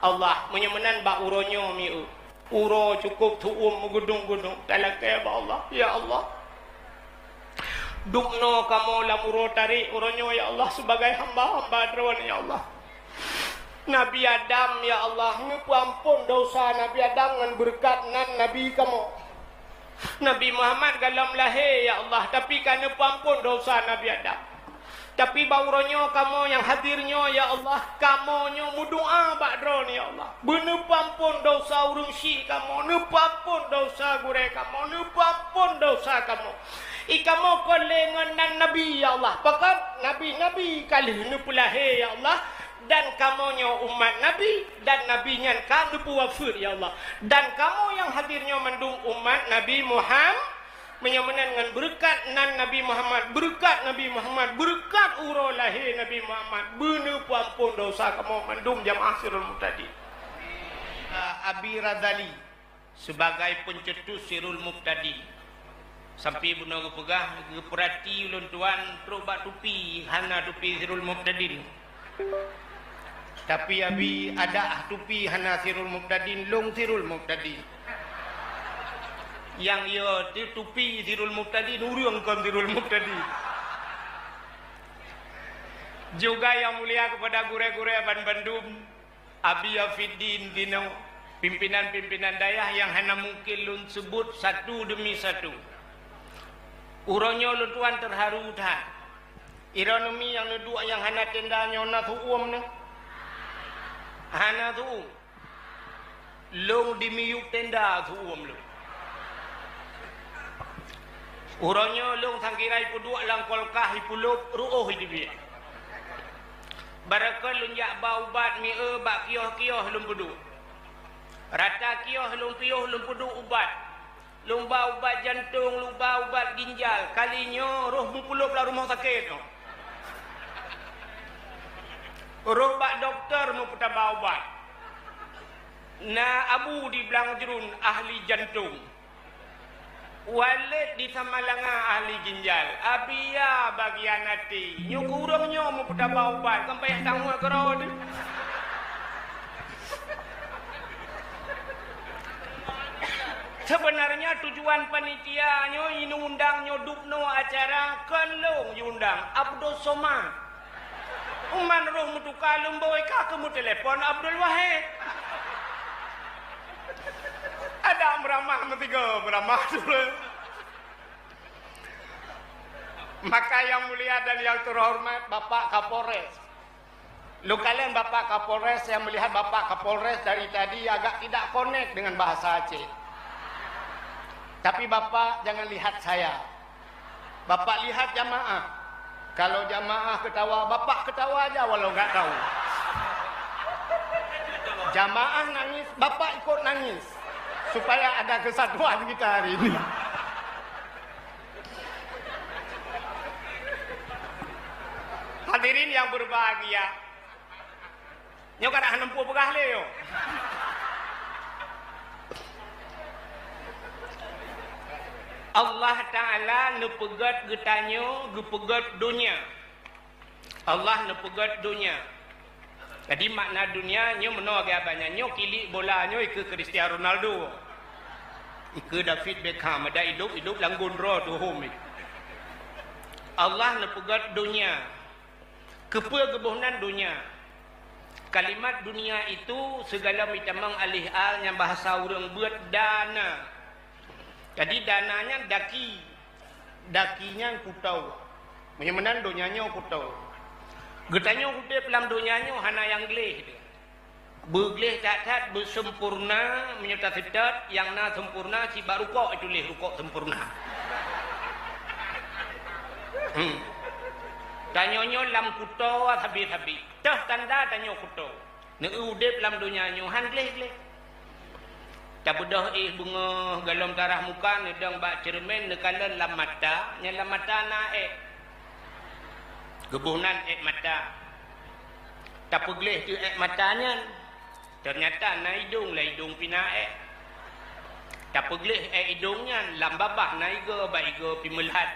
Allah. Menyemenan bak uronyo miu. Uro cukup tuum gudung-gudung. Talakai ba Allah. Ya Allah. Dukno kamu lamuro tarik uronyo ya Allah sebagai hamba-hamba drawan ya Allah. Nabi Adam ya Allah ngaku ampun dosa Nabi Adam dengan berkat nan Nabi kamu. Nabi Muhammad galam lahir ya Allah tapi kan ampun dosa Nabi Adam. Tapi bauronyo kamu yang hadirnya ya Allah kamonyo mudoa bak dron ya Allah. Benepampun dosa urung si kamu, nepampun dosa gure kamu, nepampun dosa kamu. Ikamu kolengan nan Nabi ya Allah. Pakat Nabi kali nu pulahe ya Allah dan kamunya umat Nabi dan Nabi-Nya kan wafat ya Allah. Dan kamu yang hadirnya mendung umat Nabi Muhammad menyamanan dengan berkat nan Nabi Muhammad, berkat Nabi Muhammad, berkat urau lahir Nabi Muhammad, benar ampun dosa kamu mendung jamaah Sirul Muqtadin. Abi Radali sebagai pencetus Sirul Muqtadin. Sampai benar pegah perhati ulun tuan terubak tupi hana tupi Sirul Muqtadin. Tapi abi ada tupi hana Sirul Muqtadin, long Sirul Muqtadin. Yang ia tupi Sirul Muqtadin, urang kan Sirul Muqtadin. Juga yang mulia kepada gure-gure Aban Bandung, Abi Afiddin Dino, pimpinan-pimpinan dayah yang hanya mungkin lun sebut satu demi satu. Uronyo lutuan terharu dah. Ironomi yang nedua yang hana tendanya na tuum ne. Hana tuum. Long dimiyuk tenda tuum lu. Uronyo long sangkirai pudua lang kolkah ipulup ruuh hidibi. Barakal lunjak baubat mi bak kioh-kioh lum pudu. Rata kioh lum pioh lum pudu ubat. Lumba ubat jantung, lumba ubat ginjal. Kalinya roh mupulup lah rumah sakit. Roh bak doktor mu putabah ubat. Na abu di belang jerun ahli jantung. Walid di Samalanga ahli ginjal. Abia bagian hati. Nyukurangnya mu putabah ubat. Sampai tanggung kerod. Sebenarnya tujuan panitianya ini undang nyodupno acara kenlong yundang Abdul Somad. Uman roh mutu kalum bawa kamu telepon Abdul Wahid. Ada meramah metiga meramah dulu. Maka yang mulia dan yang terhormat Bapak Kapolres. Lu kalian Bapak Kapolres yang melihat Bapak Kapolres dari tadi agak tidak connect dengan bahasa Aceh. Tapi Bapak jangan lihat saya. Bapak lihat jamaah. Kalau jamaah ketawa, Bapak ketawa aja walau nggak tahu. Jamaah nangis, Bapak ikut nangis. Supaya ada kesatuan kita hari ini. Hadirin yang berbahagia. Nyo kada hanempu pegah le yo. Allah Ta'ala nepegat getanyo, gepegat dunia. Allah nepegat dunia. Jadi makna dunia nyo meno agak banyak. Nyo kilik bola nyo ke Cristiano Ronaldo. Ke David Beckham. Ada hidup langgun roh tu home. Allah nepegat dunia. Kepa gebuhnan dunia. Kalimat dunia itu segala mitamang alih al yang bahasa orang buat dana. Jadi dananya daki. Dakinya kutau. Menyamanan donyanya kutau. Getanya kutip dalam donyanya hana yang gelih. Bergelih tak bersempurna menyerta sedat yang na sempurna si barukok itu leh rukok sempurna. Tanyonyo lam kutau habis-habis. Tah tanda tanyo kutau. Ne udip dalam donyanya han gelih-gelih. Tak bedah bunga galom tarah muka nedang bak cermin nekalan lam mata nya lam mata naik gebuhnan mata tak pegleh tu matanya ternyata na hidung la hidung pinae tak pegleh hidungnya lam babah na iga ba iga pimelhat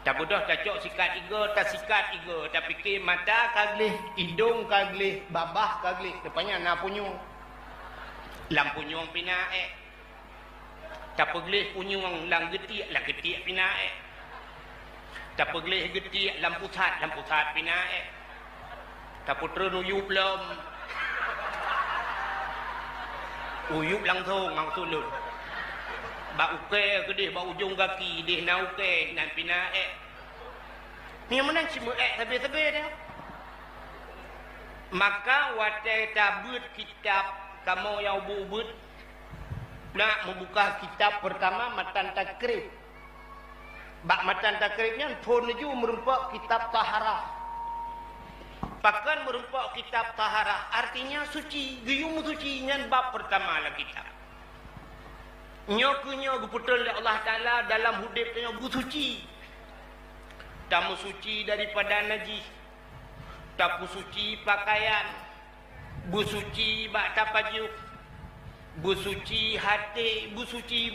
tak bedah tak cok sikat iga tak sikat iga tak fikir mata kagleh hidung kagleh babah kagleh depannya na punyung lampu nyuang pinae. Tak pegleh punyuang lang getiak lah getiak pinae. Tak pegleh getiak lampu sat pinae. Tak putra nuyup lom. Uyup langsung ang sulun. Ba uke gede ba ujung kaki deh na uke nan pinae. Ni mana cuma sabe-sabe dia. Maka watai tabut kitab kamu yang bubut nak membuka kitab pertama Matan Takrib. Bak Matan Takribnya pun ju merupakan kitab taharah. Pakan merupakan kitab taharah, artinya suci, gayung suci nyan bab pertama lah kitab. Nyokunya guputul Allah Taala dalam hudipnya bu suci. Tamu suci daripada najis. Tapu suci pakaian. Bu suci bak tapajuk. Bu suci hati, bu suci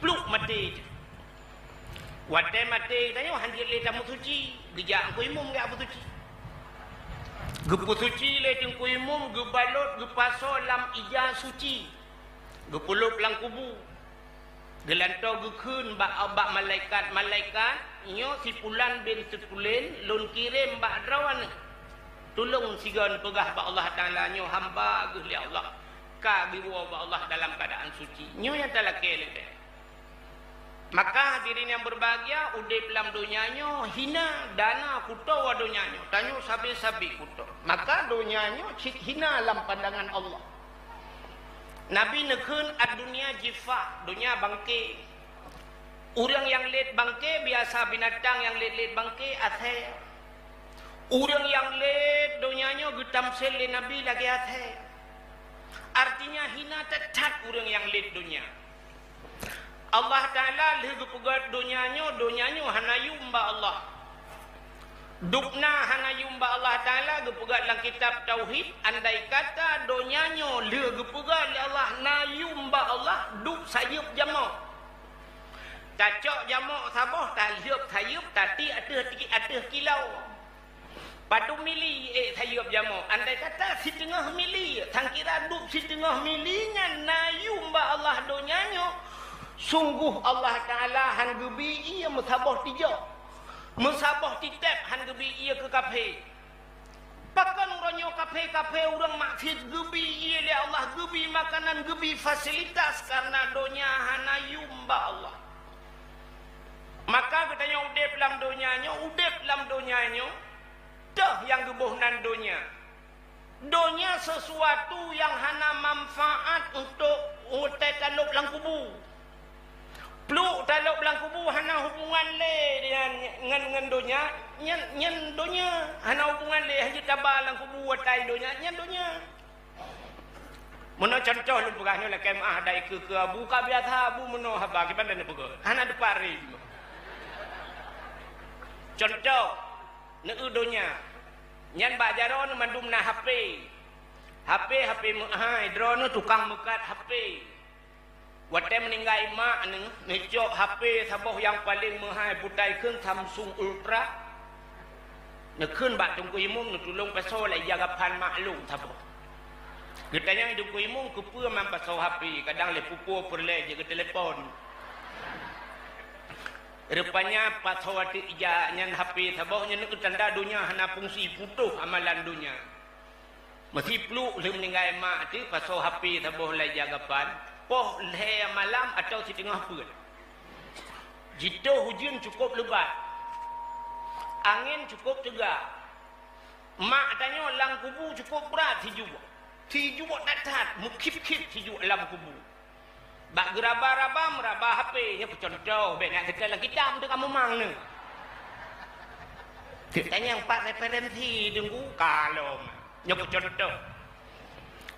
peluk mati. Wadai mati tanya handir le tamu suci, gejak ku imum gak bu suci. Gepu suci le tengku imum gebalot gepaso lam ija suci. Gepulup lang kubu. Gelantau gekun bak malaikat nyo sipulan bin sepulin lun kirim bak drawan. Tolong sigon pegah bak Allah Taala nyo hamba ge li Allah. Ka biwa bak Allah dalam keadaan suci. Nyo yang talake le. Maka hadirin yang berbahagia, udip dalam dunianyo hina dana kuto wa dunianyo. Tanyo sabi-sabi kuto. Maka dunianyo hina dalam pandangan Allah. Nabi nekun ad dunia jifah, dunia bangke. Orang yang let bangke biasa binatang yang let bangke athe. Orang yang let dunianya getam sel Nabi lagi athe. Artinya hina tetap orang yang let dunia. Allah Taala legu pegat dunianya hana yumba Allah. Dukna hana yumba Allah Taala gepegat dalam kitab tauhid, andai kata donyanya le gepegat Allah na yumba Allah duk sayup jamak. Tacok jamak sabah tak liup sayup tati atas kilau. Padu mili sayup jamak. Andai kata setengah mili, tang kira duk setengah mili ngan na yumba Allah donyanya. Sungguh Allah Taala han gebi ia musabah tiga. Musabah titap han gebi ia ke kafe. Pakan orangnya kafe orang maksud gebi ia li Allah gebi makanan gebi fasilitas karena donya hana yumba Allah. Maka katanya udip dalam donyanya dah yang gebuhnan donya. Donya sesuatu yang hana manfaat untuk utai taluk lang kubu. Peluk taluk belang kubu hana hubungan le dengan donya nyen donya hana hubungan le haji tabal lang kubu watai donya nyen donya. Meno contoh lu pegahnya lah kemah dai ke abu ka biasa abu meno haba ke pandan pegah hana depari. Contoh neu donya nyen bak jaron mandum na HP hai drone tukang mekat HP. Waktu meninggal mak ni ngejok HP sabah yang paling mahal putai keun Samsung Ultra. Nekun bak tungku imum nak tolong pasal lai jaga pan maklum sabah. Katanya tungku imum kepa man pasal HP, kadang le pupu perle jaga telefon. Rupanya pasal waktu ija nyan HP sabah nyan nak tanda dunia hana fungsi putuh amalan dunia. Masih peluk le meninggal mak tu pasal HP sabah lai jaga pan. Poh leh malam atau setengah pun. Jika hujan cukup lebat, angin cukup tegak, mak tanya lang kubu cukup berat hijau tak tahan, mukip-kip hijau alam kubu. Bak geraba-raba meraba HP, nya contoh, baik nak tekan kita untuk kamu mang ni. Tanya yang 4 referensi tunggu kalau, nya contoh.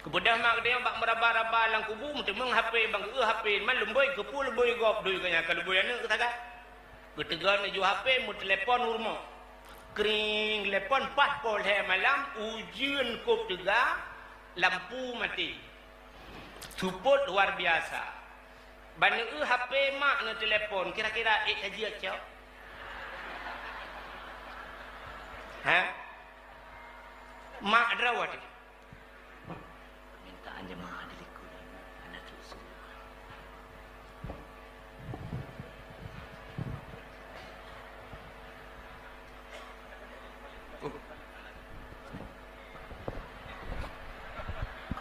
Kemudian mak dia bak meraba-raba lang kubu mung HP bang HP man lemboi kepu lemboi gop dui kanya kalau boy anu kata getegan ju HP mu telefon urmo kering telefon pat pol he malam ujian kop tega lampu mati support luar biasa ban HP mak na telefon kira-kira haji aja ha mak drawat jemaah diriku anak susu.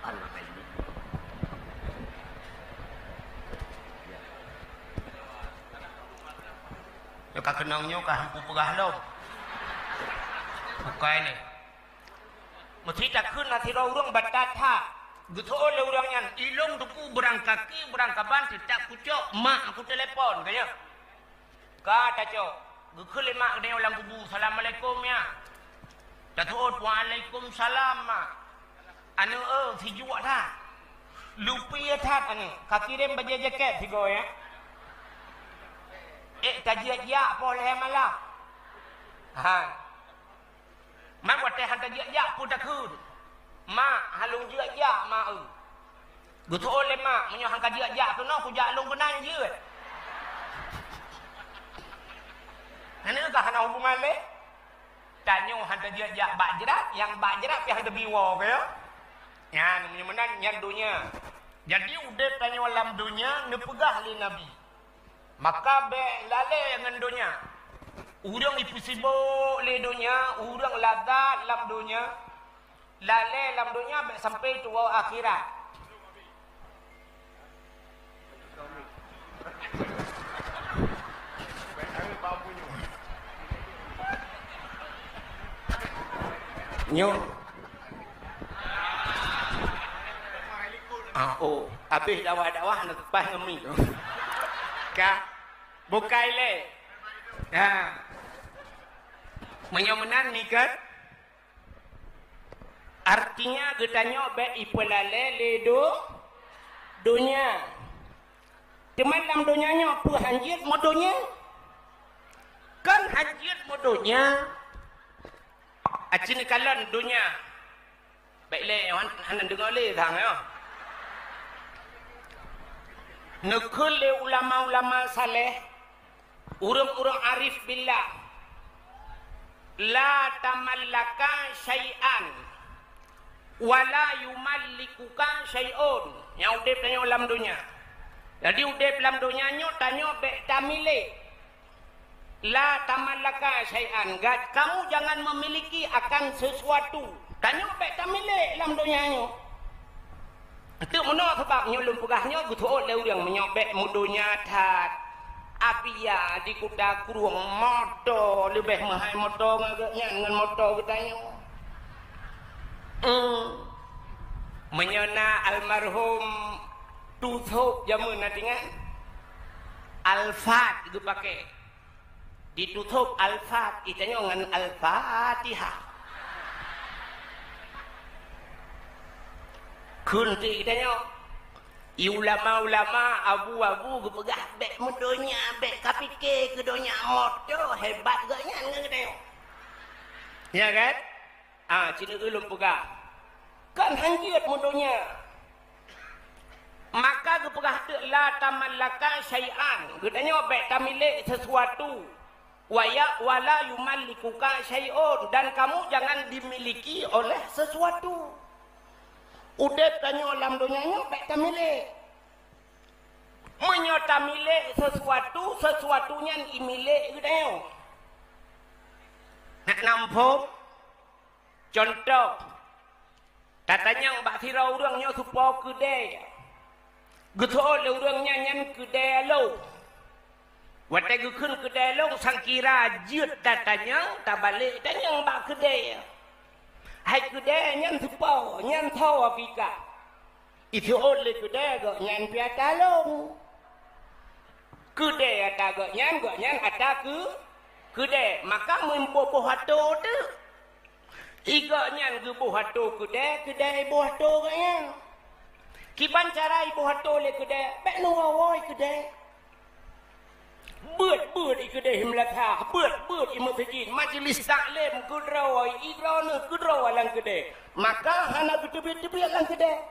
Allah ini. Ya kakenangnya kah hampu pegah lo. Bukai ni. Mesti tak kena tirau urang batata. Gitu oleh orangnya ilung tuku berangkaki berangkaban tidak kucok mak aku telepon kaya kata cok gekul mak dia ulang kubu assalamualaikum ya Datuk Waalaikumsalam. Anu si juak dah. Lupi tat anu. Kaki dem baju jaket tiga ya. Tajiak boleh malah. Ha. Mak wat teh tajiak pun tak kun. Mak halung jiak mak. Gutu oleh mak menyo hang kajiak tu no ku jak lung kenan je. Anu kah hana hubungan le? Tanyo hantar dia bak jerat, yang bak jerat yang ada biwa ke ya. Ya, namanya menan yang dunia. Jadi udah tanyo alam dunia ne pegah li nabi. Maka be lale dengan dunia. Urang ipu sibuk li dunia, urang ladat dalam dunia. Lale dalam dunia be sampai tua akhirat. Nyo. Habis dakwah-dakwah nak lepas ngemi tu. Ka bukai le. Ha. Menyomenan ni kan. Artinya getanyo be ipelale le dunia. Teman dalam dunianya apa hanjit modonya? Kan hanjit modonya. Acin kalan dunia. Baiklah, han dengar le thang ya. Nekul le ulama-ulama saleh, urang-urang arif billah. La tamallaka syai'an wala yumallikuka syai'un. Yang udip tanya dalam dunia. Jadi udip dalam dunia nyo tanya be tamile. La tamallaka syai'an. Kamu jangan memiliki akan sesuatu. Tanya baik tamile dalam dunianya. Itu mana sebab nyulum pegahnya gutuot le urang menyobek mudunya tat. Apia di kuda kurung motor lebih mahal motor dengan motor katanya. Menyona almarhum tutup jamun nantinya. Al-Fat itu pakai. Ditutup Al-Fat, itanya dengan Al-Fatihah. Kunti itanya, ulama-ulama, abu-abu, kepegah, bek mudonya, bek kapike, kedonya, moto, hebat gaknya, ngetanya. Ya kan? Cina ulum pegah. Kan hanjit mudonya. Maka kepegah tu, la tamallaka syai'an. Katanya, bek tamilik sesuatu. Wala yumallikuka syai'un, dan kamu jangan dimiliki oleh sesuatu. Udah tanya alam dunianya baik tamile. Menyota milik sesuatunya imilik gitu. Nak nampung contoh katanya bak sira urangnya supo kedai. Gitu oleh urangnya nyan kedai lo. Watai gukun kedai long sangkira jut datanya tak balik tanya bak kedai. Hai kedai nyan sepau nyan tahu apika. Itu oleh kedai gak nyan piata long. Kedai ada gak nyan ada kedai maka membuah hatu tu. Iga nyan ke buah hatu kedai buah hatu gak nyan. Kiban cara ibu hatu le kedai bek nuawai kedai. Bớt i kedai melaka, bớt i masjid, majlis taklim kudrawai, idrana kudrawai lang kedai. Maka hana ketebit-tebit lang kedai.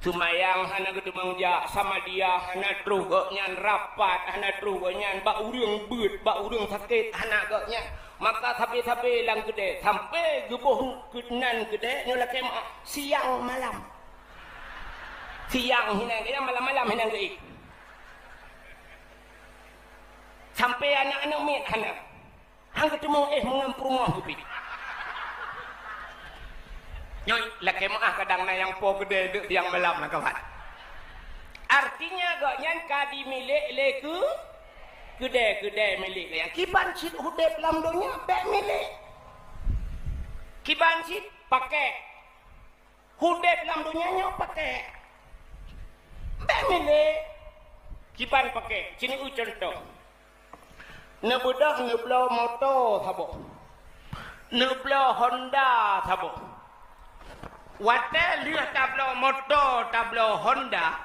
Sumayang hana ketebang jak sama dia, hana terus nyan rapat, hana terus nyan bak urang sakit, hana nyan. Maka sampai lang kedai, sampai gebuh kenan kedai, nyolak siang malam. Siang hinang kedai, malam-malam hinang kedai. Sampai anak-anak mit anak. Hang ketemu mengampur rumah kupi. Nyoi, laki maah kadang na yang po gede dek yang malam nak kawan. Artinya gak nyan kadi milik leku gede milik yang kiban cit hudep lam dunia bek milik. Kiban cit pakai hudep lam dunianya pakai bek milik. Kiban pakai. Sini contoh. Nebudak neblau motor sabok. Nebla Honda sabo. Wate lihat tablo motor tablo Honda.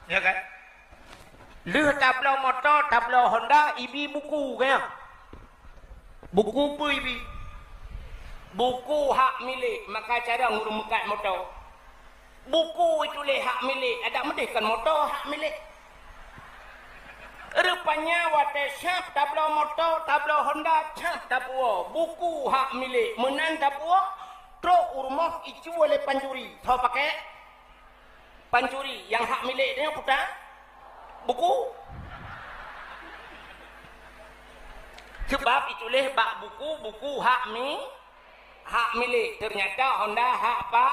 Ya kan? Lihat tablo motor tablo Honda ibi buku kan? Buku apa ibi? Buku hak milik, maka cara ngurung mekat motor. Buku itu le hak milik, ada medihkan motor hak milik. Rupanya wate syap tablo motor, tablo Honda syap tabua. Buku hak milik, menan tabua. Truk rumah itu oleh pancuri. Tahu pakai? Pancuri. Yang hak milik dia putar? Buku. Sebab itulah bak buku hak milik. Ternyata Honda hak apa?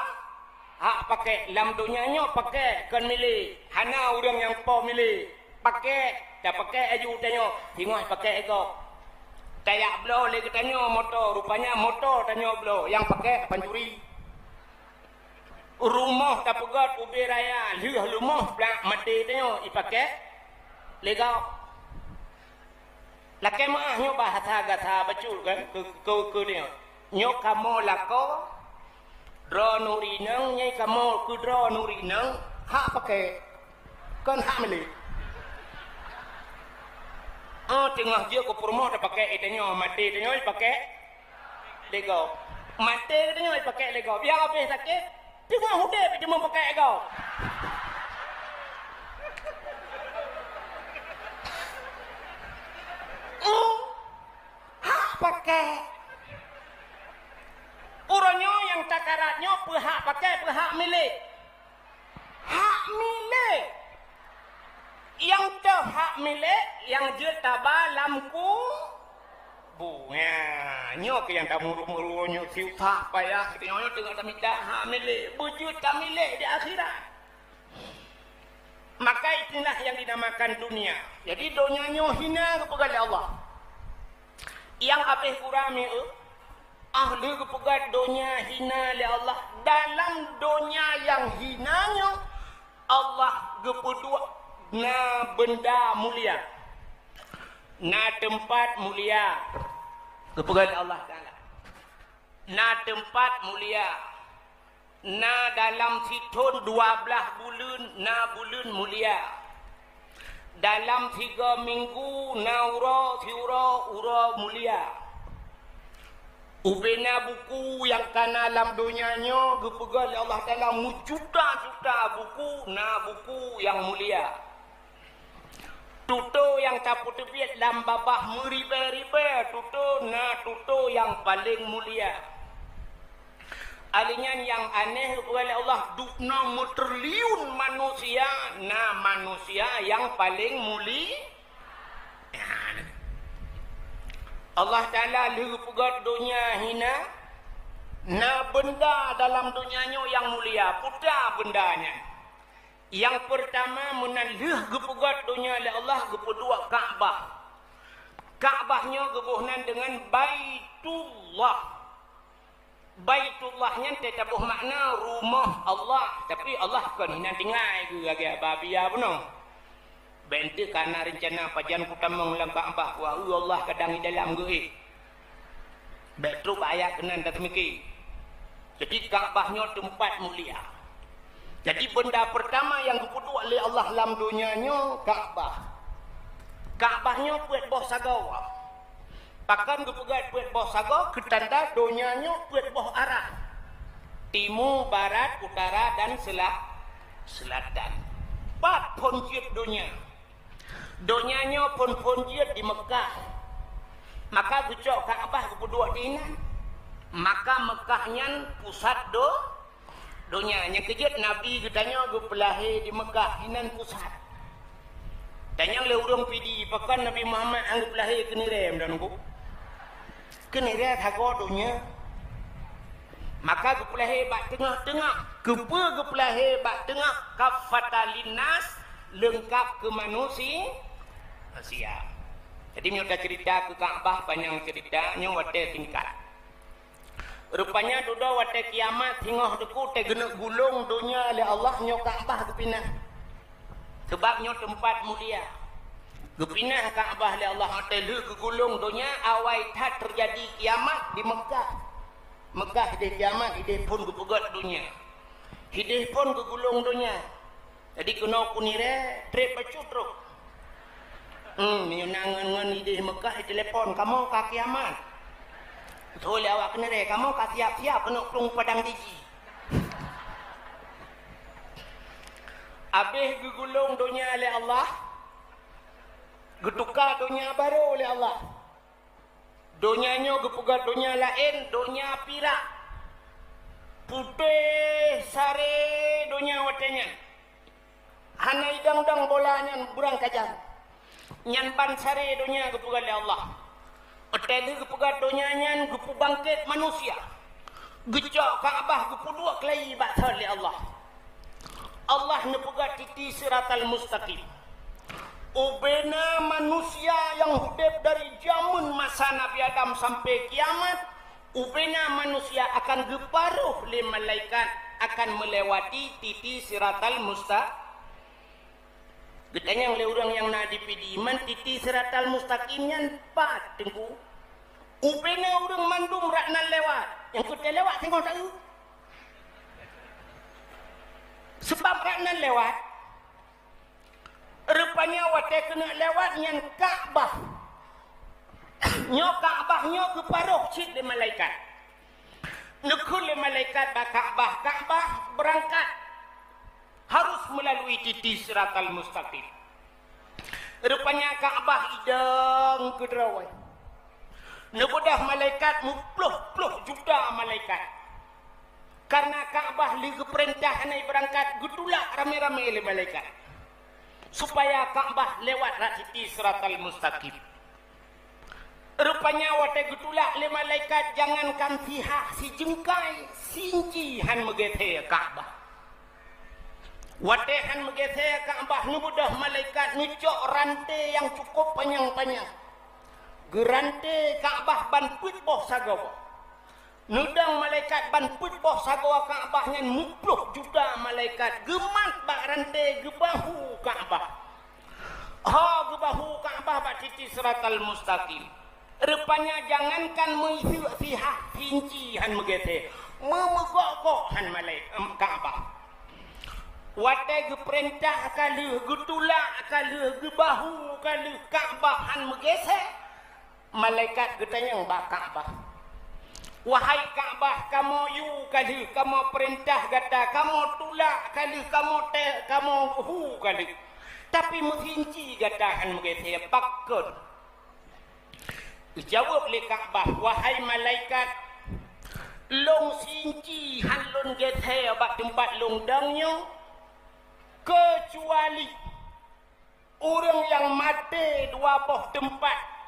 Hak pakai. Dalam dunianya pakai kan milik. Hana orang yang po milik. Pakai. Dah pakai aju tanya. Tengok pakai ego. Tayak blow lagi tanya motor. Rupanya motor tanya blow. Yang pakai pancuri. Rumah tak pegat ubi raya. Lihat rumah belak mati tanya. Ipakai. Legau. Laki maahnya bahasa gata bacul kan. Ke dia. Nyok kamu lako. Dra nurinang. Nyai kamu ke dra nurinang. Hak pakai. Kan hak milik. Tengah dia ke rumah dah pakai itanya mati itanya pakai Lego. Mati itanya pakai Lego. Biar habis sakit, tengah hidup dia mau pakai Lego. Hak pakai. Orangnya yang takaratnya pihak pakai pihak milik. Hak milik. Yang tu hak milik, yang juta balamku bunya. Nyok yang tak muru-muru nyok siutak payah. Nyok tengah tak minta hak milik. Berjuta milik di akhirat. Maka itulah yang dinamakan dunia. Jadi dunianya hina kepada Allah. Yang habis kurami ahli kepada dunia hina oleh Allah. Dalam dunia yang hinanya Allah kepedua. Na benda mulia, na tempat mulia kepada Allah Taala. Na tempat mulia, na dalam situn 12 bulan, na bulan mulia. Dalam 3 minggu, na ura mulia. Ubena buku yang kana dalam dunianya kepada Allah Taala juta-juta buku, na buku yang mulia. Tutu yang tak putih dalam babah meribe-ribe. Tutu yang paling mulia. Alingan yang aneh oleh Allah. Dukna meterliun manusia. Na manusia yang paling mulia. Allah Ta'ala lepugat dunia hina. Na benda dalam dunianya yang mulia. Putar bendanya. Yang pertama menalih gepugat dunia oleh Allah gepudua Kaabah. Kaabahnya gebuhnan dengan Baitullah. Baitullahnya tetabuh makna rumah Allah. Tapi Allah kan hina tinggal ke agak babia benar. Bente karena rencana pajan kutamang dalam Kaabah. Wah Allah kadang di dalam ge. Betul ayat kenan tak mikir. Jadi Kaabahnya tempat mulia. Jadi benda pertama yang dipuduk oleh Allah dalam dunianya Kaabah. Kaabahnya buat boh sagawa. Pakan kepegat buat boh sagawa ketanda dunianya buat boh arah. Timur, barat, utara dan selatan. 4 ponjit dunia. Dunianya ponjit di Mekah. Maka bucok Kaabah kepuduk di ini. Maka Mekahnya pusat dunia. Yang kejut Nabi katanya berpelahir di Mekah inan pusat. Dan yang lewurung pidi pakan Nabi Muhammad anggap lahir kenirem dan ku. Kenirem thago dunia. Maka berpelahir bak tengah-tengah. Kepa berpelahir bak tengah kafatalinas lengkap ke manusia. Jadi minta cerita ke Kaabah panjang ceritanya wadah tingkat. Rupanya duda wate kiamat hingga deku te genek gulung dunia oleh Allah nyo Kaabah kepinah. Sebabnya tempat mulia. Kepinah Kaabah oleh Allah te le gulung dunia awai tak terjadi kiamat di Mekah. Mekah hidih kiamat, hidih pun kepegat dunia. Hidih pun kegulung dunia. Jadi kena kunire, trip bacudruk. Nangan hidih Mekah, telepon, kamu ke kiamat. Betul awak kena re, kamu ke siap-siap, kena pelung padang diji. Habis gegulung dunia oleh Allah, getukar dunia baru oleh Allah. Dunianya gepugat dunia lain, dunia pirak. Putih sare dunia watanya. Hana idang-dang bolanya burang kajar. Nyan ban sare dunia gepugat oleh Allah. Oteli gepugat dunia nyan gepu bangkit manusia. Gejak Kaabah gepu dua kelai batal oleh Allah. Allah nepegat titi siratal mustaqim. Ubena manusia yang hidup dari zaman masa Nabi Adam sampai kiamat, ubena manusia akan geparuh le malaikat akan melewati titi siratal mustaqim. Getanya oleh orang yang nak dipidiman titi siratal mustaqimnya empat tengku. Ubena orang mandum raknan lewat. Yang kita lewat tengok tak tahu. Sebab raknan lewat, rupanya watai kena lewat yang Kaabah. Nyo Kaabah nyo keparuh cik di malaikat. Nekul di malaikat ba Kaabah. Kaabah berangkat. Harus melalui titi siratal mustaqim. Rupanya Kaabah idang ke derawai. Nebudah malaikat mupluh-pluh juta malaikat. Karena Kaabah liga perintah naik berangkat, gudulak rame-rame oleh malaikat. Supaya Kaabah lewat titi siratal mustaqim. Rupanya watai gudulak oleh malaikat, jangankan pihak si jengkai, sinjihan megete Kaabah. Watai han megete Kaabah, nubudah malaikat ngecok rantai yang cukup panjang-panjang. Gerante Kaabah ban put boh sagawa. Nudang malaikat ban put boh sagawa Kaabah yang mupluh juta malaikat. Gemat bak rantai gebahu Kaabah. Gebahu Kaabah bak titi siratal mustaqim. Rupanya jangankan mengisihat pincihan megete. Memegok-gok han malaikat Kaabah. Watai geperintah kali, getulak kali, gebahu kali Kaabah han megese. Malaikat getanyang bak Kaabah. Wahai Kaabah, kamu yu kali, kamu perintah gata, kamu tulak kali, kamu hu kali. Tapi menghinci gatahan megese pakun. Jawab le Kaabah, wahai malaikat, long sinci halun gete bak tempat long dangnya, kecuali orang yang mati dua boh tempat.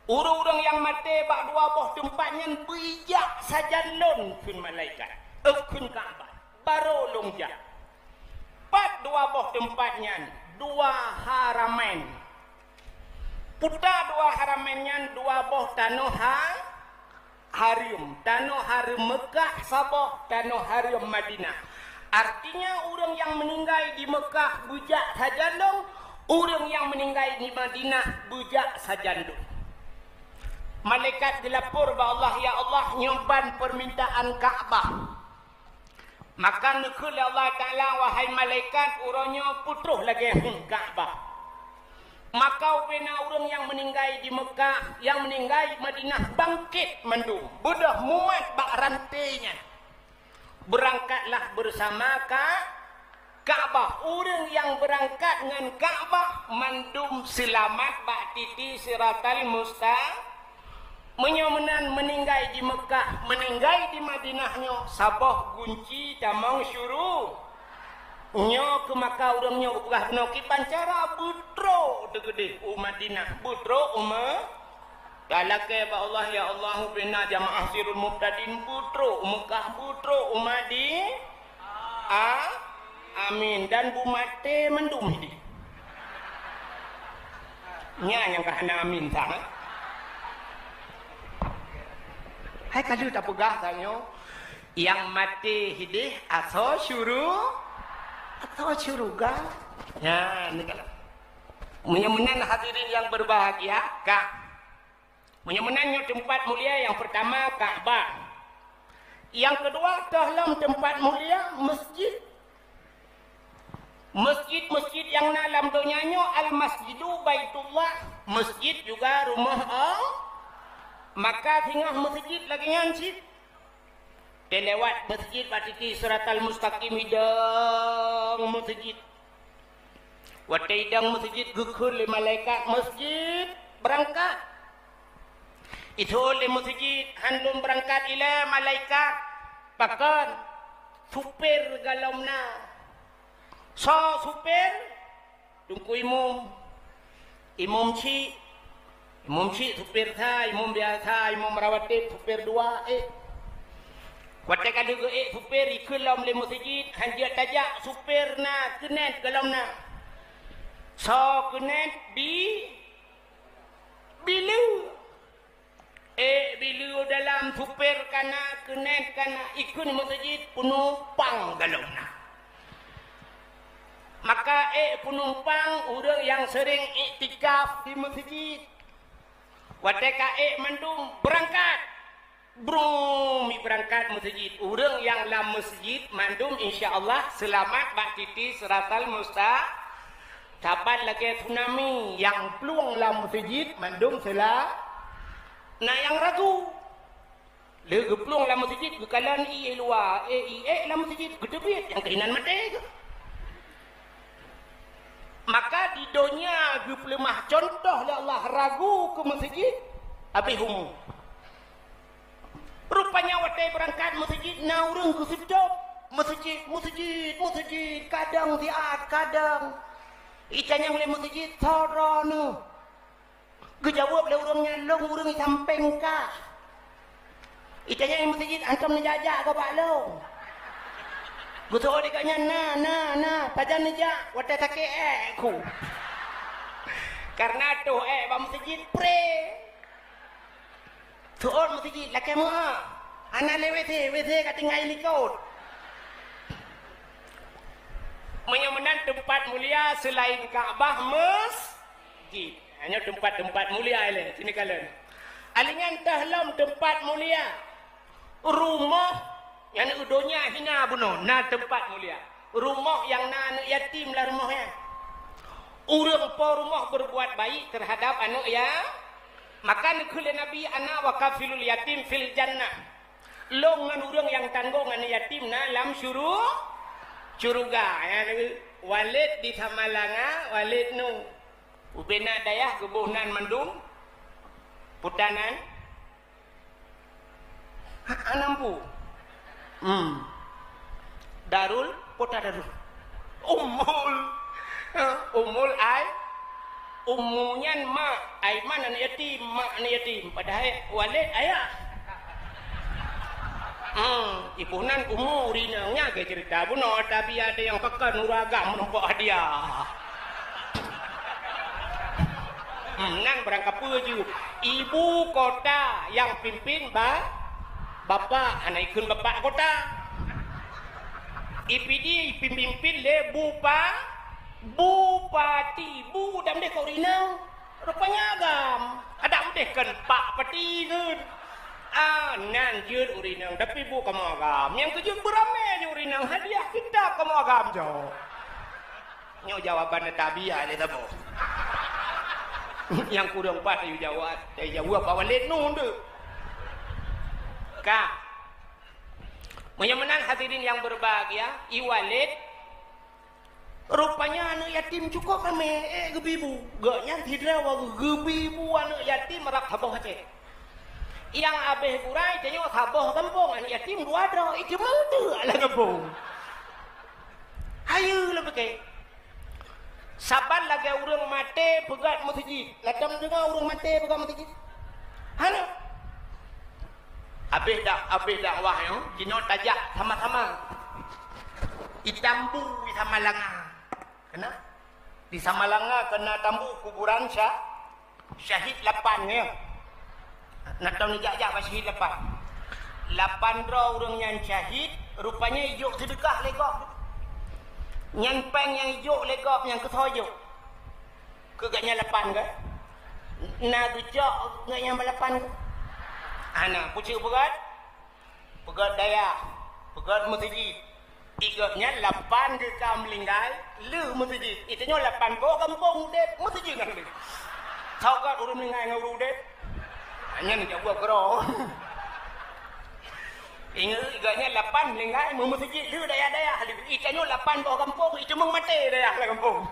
Orang-orang yang mati bak dua boh tempatnya bijak saja lon kun malaikat. Kun Kaabah. Baru longjak. Pat dua boh tempatnya. Dua haramen. Puta dua haramennya dua boh tanoh harim. Tanoh harim Mekah Sabah. Tanoh harim Madinah. Artinya orang yang meninggal di Mekah bijak saja lon. Orang yang meninggal di Madinah bijak saja lon. Malaikat dilapor bahwa Allah, ya Allah, nyoban permintaan Kaabah. Maka nekul Allah Ta'ala, wahai malaikat, urangnya putruh lagi Kaabah. Maka ubena orang yang meninggal di Mekah, yang meninggal di Madinah, bangkit mendung. Budah muat bak rantainya. Berangkatlah bersama Kaabah. Orang yang berangkat dengan Kaabah, mandum selamat bak titi siratal mustaqim. Menyomenan meninggal di Mekah, meninggal di Madinahnya, Sabah gunci damang syuruh. Nyo ke Mekah urangnya upah noki pancara butro degede Madinah, butro galake ba Allah, ya Allah bina jamaah sirul muftadin butro Mekah, butro Umadi. Amin. Dan bumate mendum hidi. Nya yang kahana amin sangat. Hai kalau tak pegah tanya, yang mati hidih atau syurga. Ya, ini kalau menyemenan hadirin yang berbahagia, Menyemenannya tempat mulia yang pertama Kaabah. Yang kedua, dalam tempat mulia masjid. Masjid-masjid yang dalam dunianya al-masjidu baitullah. Masjid juga rumah Allah. Maka tinggal masjid lagi ngancit. Dia lewat masjid batiti suratal mustaqim hidang masjid. Wata hidang masjid gukul le malaikat masjid berangkat. Itu oleh masjid handum berangkat ila malaikat. Pakan supir galomna. So supir tunggu imam cik supir tha, imam biasa, imam rawatib supir dua Wata kada go supir ikelam le masjid hanja tajak supir na kenet galomna. So kenet bilu bilu dalam supir kana kenet kana ikun masjid penumpang galomna. Maka penumpang orang yang sering iktikaf di masjid. Wateka mandum berangkat. Berangkat masjid. Orang yang dalam masjid mandum insya-Allah selamat bak titi seratal mustaq. Dapat lagi tsunami yang peluang dalam masjid mandum sela. Nah yang ragu. Lega peluang dalam masjid kekalan luar. Dalam masjid kedebit yang keinan mati ke. Maka di dunia lemah contoh Allah ragu ke masjid habis umum. Rupanya watai berangkat masjid na urang ke sedap. Masjid kadang tiat kadang. Itanya oleh masjid sarana. Gejawab le urang nyalong urang sampeng ka. Itanya masjid antam jajak ke Pak Long. Betul dekatnya nah pajan aja wata take aku. Karena tu bang masjid pre. Tuon masjid laki mu ana le WC katingai likot. Menyemenan tempat mulia selain Kaabah masjid. Hanya tempat-tempat mulia le sini kalian. Alingan dalam tempat mulia rumah yang udonya hina bunuh, na tempat mulia. Rumah yang na anak yatim lah rumahnya. Urang po rumah berbuat baik terhadap anak ya. Maka nekule Nabi anak wakafilul yatim fil jannah. Longan urang yang tanggung anak yatim na lam syuruga. Ya, walid di Samalanga, walid nu. Ubena dayah gebuhnan mandung. Putanan. Anampu. Darul pota darul umul ay umunyan ma aiman anak yatim padahal walid ayah ibunan umurinanya ke cerita buno tapi ada yang pekan uragam menumpuk hadiah nang berangkat puju ibu kota yang pimpin Bapak, anak ikut bapak kota. IPD pimpin le bupati, bu dam deh kau rinang. Rupanya agam. Ada deh kan pak pati kan. Nan jud urinang, tapi bu kamu agam. Yang kejut beramai urinang hadiah kita kamu agam jo. Nyo jawaban tabiah le tabo. Yang kurang pas you jawab. Saya jawab apa let nu deh. Menyemenang hadirin yang berbahagia, iwalid rupanya anak yatim cukup kami gebibu gaknya tidak waktu gebibu anak yatim merak saboh hati yang abeh burai jadi saboh kampung anak yatim dua ada itu mana ala kampung ayo lebih ke saban lagi urang mati pegat masjid ladam dengar urang mati pegat masjid hana Habis dakwah yo, kino tajak sama-sama. Itambu di Samalanga. Kena? Di Samalanga kena tambu kuburan syahid 8 ya. Nak tahu ni jak syahid 8. 8 orang yang syahid, rupanya hijau sedekah legok. Yang peng yang hijau legok, yang kesoyo. Kegaknya 8 ke? Nak gejak gaknya 8 ke? Anak pucuk berat pegat daya, pegat masjid. Iganya 8 ke kamlinggai, lu masjid. Itunya 8 ko kampung dep masjid kan. Sao ka urang linggai ngau dep. Hanya ni jago kero. Ingat iganya 8 linggai masjid lu daya-daya. Itunya 8 ko kampung, itu mung mati daya kampung.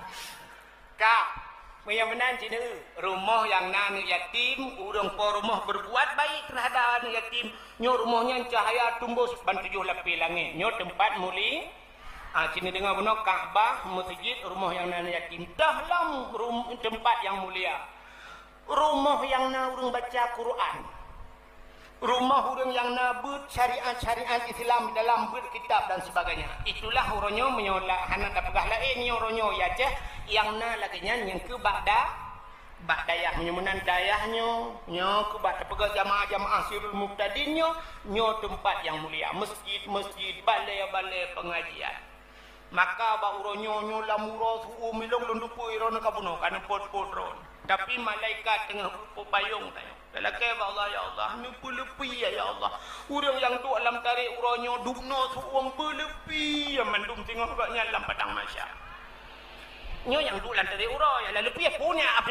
Ka menan cina rumah yang nanu yatim, urang po rumah berbuat baik terhadap anak yatim. Nyo rumahnya cahaya tumbuh ban 7 lapis langit. Nyo tempat muli. Cina dengar benar Kaabah, masjid, rumah yang nanu yatim. Dahlam tempat yang mulia. Rumah yang na urang baca Quran. Rumah urang yang na but syariat-syariat Islam dalam berkitab dan sebagainya. Itulah uronyo menyolak hana dapegah lain ni uronyo ya ceh yang na laginya yang ke dayah menyumunan dayahnya nyo ke dapegah jamaah-jamaah sirul muqtadinyo nyo tempat yang mulia, masjid-masjid, balai-balai pengajian. Maka ba uronyo nyo lamuro su milong lundupu iron kabuno kan pot-pot ron. Tapi malaikat tengah payung tayo. Lelaki Allah ya Allah, ni pelepi ya Allah. Urang yang tu alam tarik uronyo dubno suang pelepi yang mendum tengok bagnya dalam padang masyar. Nyo yang tu lan tarik uro ya lalu pi punya apa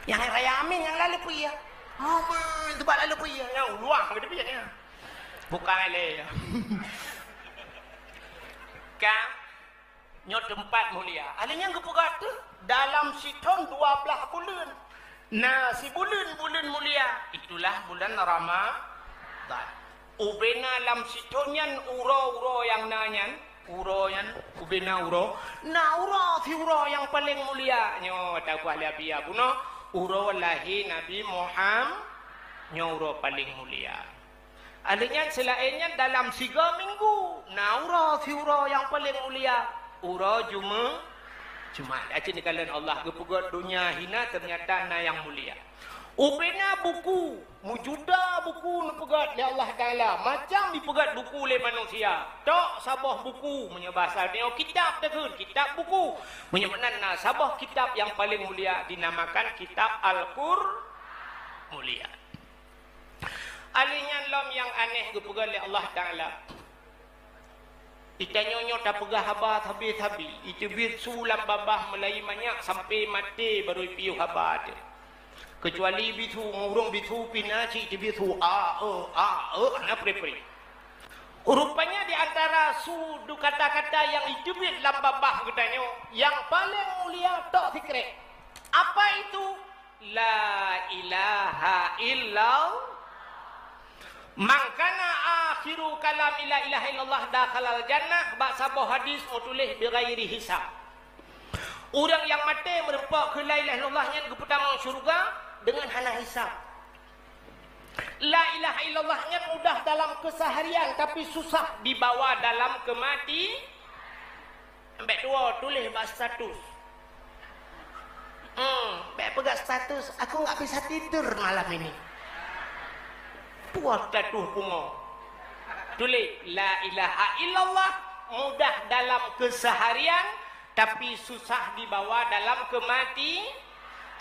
yang raya amin yang lalu pi ya. Oh, itu bak lalu pi ya. Yang luang ke pi ya. Bukan le ya. Ka nyo tempat mulia. Alanya gepegat tu dalam siton 12 bulan. Nah, si bulan mulia itulah bulan Ramadan. Ubena lam sitonyan uro yang nanyan, uro yan ubena uro. Nah, uro si uro yang paling mulia. Nyo tahu ahli abia puno, uro lahi Nabi Muhammad nyo uro paling mulia. Alanya selainnya dalam 3 minggu. Nah, uro si uro yang paling mulia. Uro Jumat. Aci ni kalian Allah kepugat dunia hina ternyata na yang mulia. Ubena buku, mujuda buku nepegat ya Allah Taala. Macam dipegat buku oleh manusia. Tok sabah buku menyebasa dia kitab tekun, kitab buku. Menyebutkan na sabah kitab yang paling mulia dinamakan kitab Al-Qur mulia. Alinya lam yang aneh kepugat oleh Allah Taala. Itanyonyo tak pegah habat habis-habis. Itu bir sulam babah melai banyak sampai mati baru piu habat. Kecuali bitu ngurung bitu pinaci itu bitu na prepri. Rupanya di antara sudu kata-kata yang itu bir lam babah katanya yang paling mulia tok fikre. Apa itu? La ilaha illallah. Mangkana akhiru kalam la ilaha illallah dakhalal jannah ba sabah hadis utulih bi ghairi hisab. Orang yang mati merempak ke la ilaha illallah nya ke pertama syurga dengan hana hisab. La ilaha illallah nya mudah dalam keseharian tapi susah dibawa dalam kemati. Ambek dua tulis ba status. Ambek pegang status aku enggak bisa tidur malam ini. Puas jatuh bunga. Tulis la ilaha illallah mudah dalam keseharian tapi susah dibawa dalam kemati.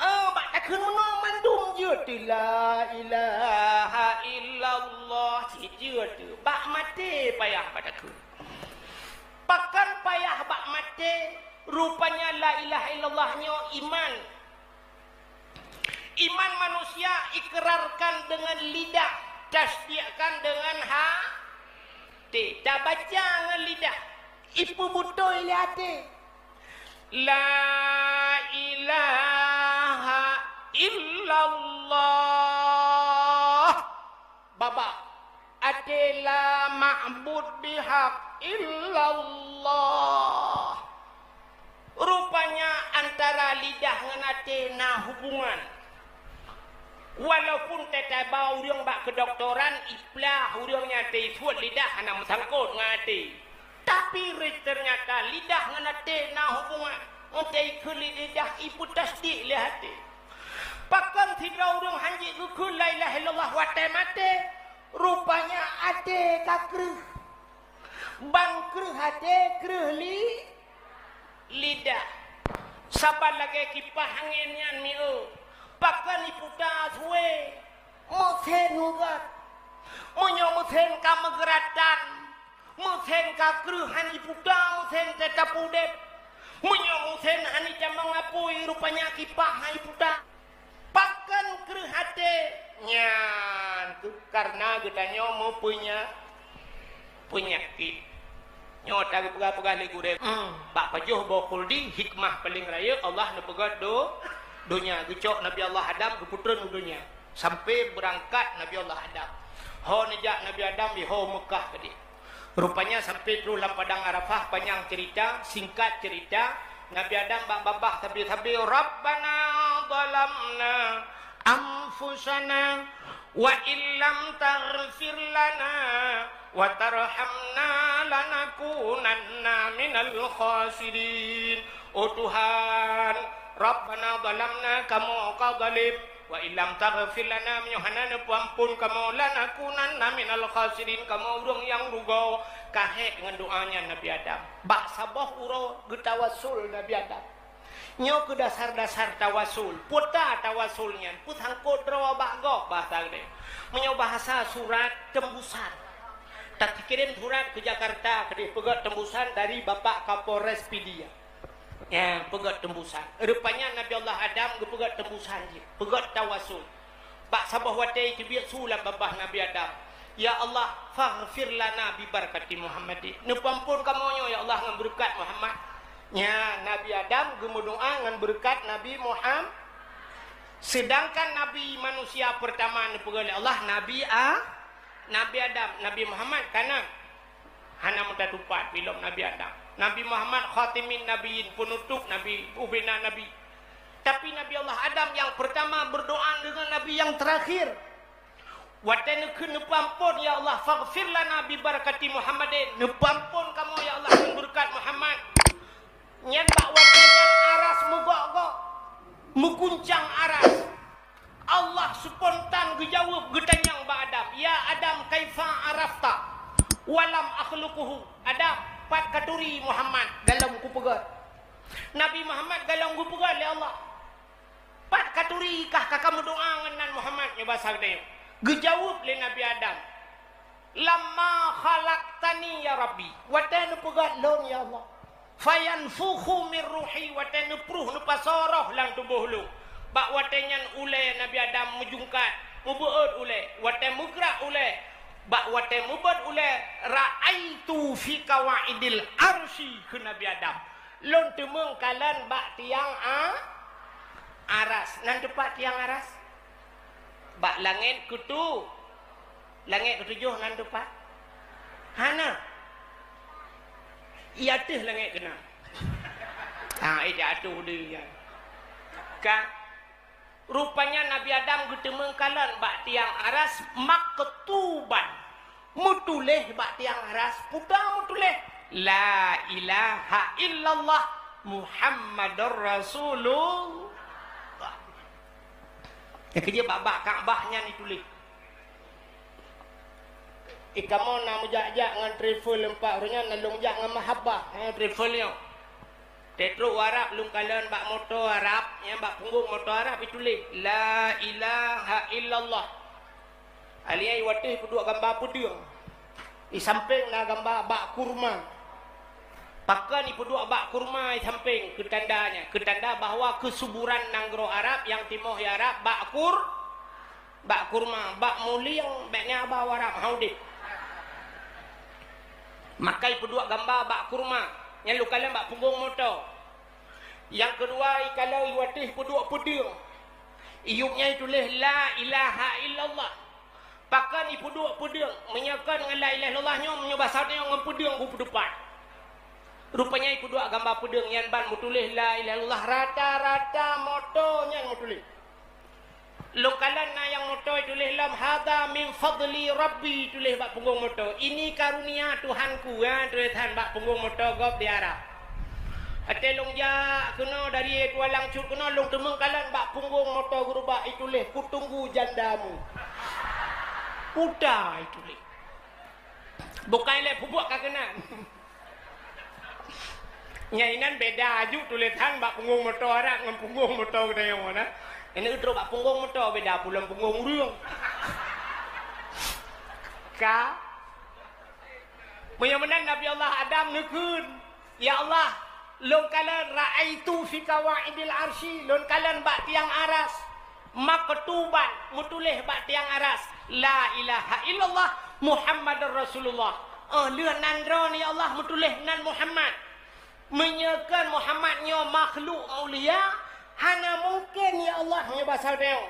Bak takun meno mandum je la ilaha illallah je tu. Bak mati payah bak takun. Pakan payah bak mati rupanya la ilaha illallahnya iman. Iman manusia ikrarkan dengan lidah, tasdiqkan dengan hati. Tak baca dengan lidah, ipu butuh ili hati. La ilaha illallah. Baba, adalah ma'bud bihaq illallah. Rupanya antara lidah dengan hati na hubungan. Walaupun tetap bau orang bak kedoktoran iplah orangnya hati suat lidah anak mesangkut dengan hati. Tapi ternyata lidah dengan hati nak hubungan. Hati ke lidah ibu tasdik le hati. Pakan tidak orang hanjik ke la ilaha illallah watai mati. Rupanya hati kakrih. Bangkrih hati krih lidah. Sabar lagi kipas anginnya ni. Pakan iputa suwe mosen ugat Munyo musen ka megeratan. Musen ka keruhan ipuda, musen teta pudep. Munyo musen ani jamang ngapui rupanya kipah ipuda. Pakan kerhate nyan tu karena gedanyo mau punya penyakit. Nyota pegah-pegah li gure. Bak pajuh bokul di hikmah paling raya Allah na pegat dunia gecok Nabi Allah Adam ke putra dunia sampai berangkat Nabi Allah Adam. Ho nejak Nabi Adam di ho Mekah tadi. Rupanya sampai terus dalam padang Arafah panjang cerita, singkat cerita Nabi Adam babah tabi-tabi Rabbana zalamna anfusana wa illam taghfir lana wa tarhamna lanakunanna minal khasirin. Oh Tuhan, Rabbana zalamna kamu kau zalim wa illam taghfir lana menyuhanana ampun kamu lanakunanna minal khasirin, kamu urang yang rugo. Kahek dengan doanya Nabi Adam. Bak sabah uro getawasul Nabi Adam. Nyo ke dasar-dasar tawasul. Puta tawasulnya. Put hangkut rawa bakgok bahasa gede. Menyo bahasa surat tembusan. Tak kirim surat ke Jakarta. Kedih pegat tembusan dari Bapak Kapolres Pidia. Ya, pegat tembusan. Rupanya Nabi Allah Adam ke pegat tembusan je. Pegat tawasul. Bak sabah watai kebiak sulam babah Nabi Adam. Ya Allah, faghfir lana bi barakati Muhammadin. Nepampun kamonyo ya Allah ngan berkat Muhammad. Nya Nabi Adam gemu doa ngan berkat Nabi Muhammad. Sedangkan Nabi manusia pertama dipegang Allah Nabi Adam, Nabi Muhammad kana hana muda tupat belum Nabi Adam. Nabi Muhammad khatimin nabiyin, penutup nabi, ubina nabi. Tapi Nabi Allah Adam yang pertama berdoa dengan Nabi yang terakhir. Watene ke nepampun ya Allah faghfir lana bi barakati Muhammadin. Nepampun kamu ya Allah dengan berkat Muhammad. Nyen bak watene aras mugok-gok. Muguncang aras. Allah spontan gejawab getanyang ba Adam. Ya Adam kaifa arafta? Walam akhluquhu. Adam pat katuri Muhammad dalam ku pegat. Nabi Muhammad dalam ku pegat ya Allah. Pat katuri kah kamu doa ngan Muhammad ya bahasa gede. Gejawab le Nabi Adam. Lamma khalaqtani ya Rabbi. Watanu pegat long ya Allah. Fayanfukhu min ruhi watanu pruh nu pasoroh lang tubuh lu. Bak watenyan ule Nabi Adam mejungkat, mubeut ule, wate mugrak ule. Bak wate mubet ule raaitu fi kawaidil arsy ke Nabi Adam. Lon temeng kalan bak tiang aras. Nan tepat tiang aras. Bak langit kutu. Langit ketujuh nan tepat. Hana. Ia teh langit kena. Jatuh dia. Kan? Rupanya Nabi Adam getemeng kalan bak tiang aras maktuban. Mutuleh bak tiang aras. Putang mutuleh. La ilaha illallah Muhammadur Rasulullah. Kerja bak Kaabahnya ditulis. Kamu nak mujak-jak dengan travel empat orangnya nalung jak dengan mahabbah travelnya. Tetro Arab lung kalan bak motor Arab, yang bak punggung motor Arab ditulis la ilaha illallah. Aliai watih kedua gambar pedang. Di samping na gambar bak kurma. Pakai ni pedua bak kurma di samping ketandanya. Ketanda bahawa kesuburan nanggro Arab yang timoh ya Arab bak kurma, bak muli yang baknya abah Arab haudit. Makai pedua gambar bak kurma. Yang lu kalian bak punggung motor. Yang kedua kalau iwatih pedua pedang. Iuknya tulis la ilaha illallah. Pakai ni pedua pedang menyakan dengan la ilaha illallahnya menyebasatnya dengan pedang bu depan. Rupanya iku dua gambar pedang yang ban mutulis la ilaha illallah rata-rata motonya yang mutulis. Lokalan na yang moto tulis lam hadza min fadli rabbi tulis bak punggung moto. Ini karunia Tuhanku ya tulisan bak punggung moto gop di Arab. Ate long ja kena dari Kuala Langcut kena long temeng kalan bak punggung moto guru bak itulis kutunggu jandamu. Udah itulis. Bukan le bubuk kakenan. Nyainan beda aju tulisan bak punggung motor Arab dengan punggung motor kita yang mana. Ini utro bak punggung motor beda pulang punggung urung. ka menyamanan Nabi Allah Adam nekun ya Allah lon kalan raaitu fi kawaidil arsy lon kalan bak tiang aras maktuban mutulih bak tiang aras la ilaha illallah Muhammadur Rasulullah leuh nandro ni ya Allah mutulih nan Muhammad menyekan Muhammad nyo makhluk mulia hana mungkin ya Allah nya basal beo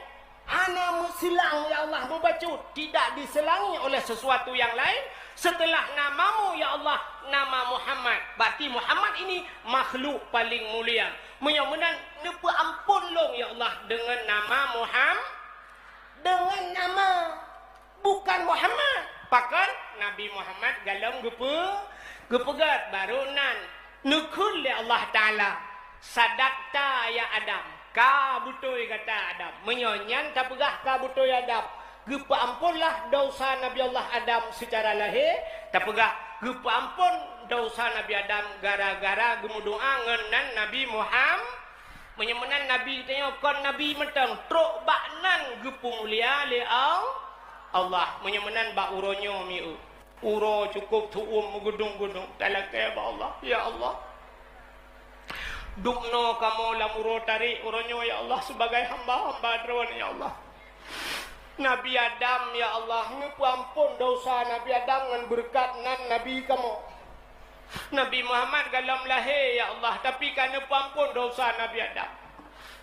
hana musilang ya Allah membacut tidak diselangi oleh sesuatu yang lain setelah namamu ya Allah nama Muhammad berarti Muhammad ini makhluk paling mulia menyamanan nepa ampun long ya Allah dengan nama Muhammad dengan nama bukan Muhammad pakan Nabi Muhammad galam gepegat baru nan nukul ya Allah Ta'ala sadakta ya Adam ka butoi kata Adam menyonyan tak pegah ka butoi Adam gepa ampunlah dosa Nabi Allah Adam secara lahir tak pegah gepa ampun dosa Nabi Adam gara-gara gemudoa ngenan Nabi Muhammad menyamanan Nabi tanya kon Nabi mentang truk baknan gepu mulia le Allah menyamanan bak uronyo miu uro cukup tuum gudung-gudung talakai ba Allah ya Allah dukno kamu lam uro tarik uronyo ya Allah sebagai hamba-hamba drone ya Allah Nabi Adam ya Allah ngampun dosa Nabi Adam dengan berkat nan Nabi kamu Nabi Muhammad galam lahir ya Allah tapi kan ampun dosa Nabi Adam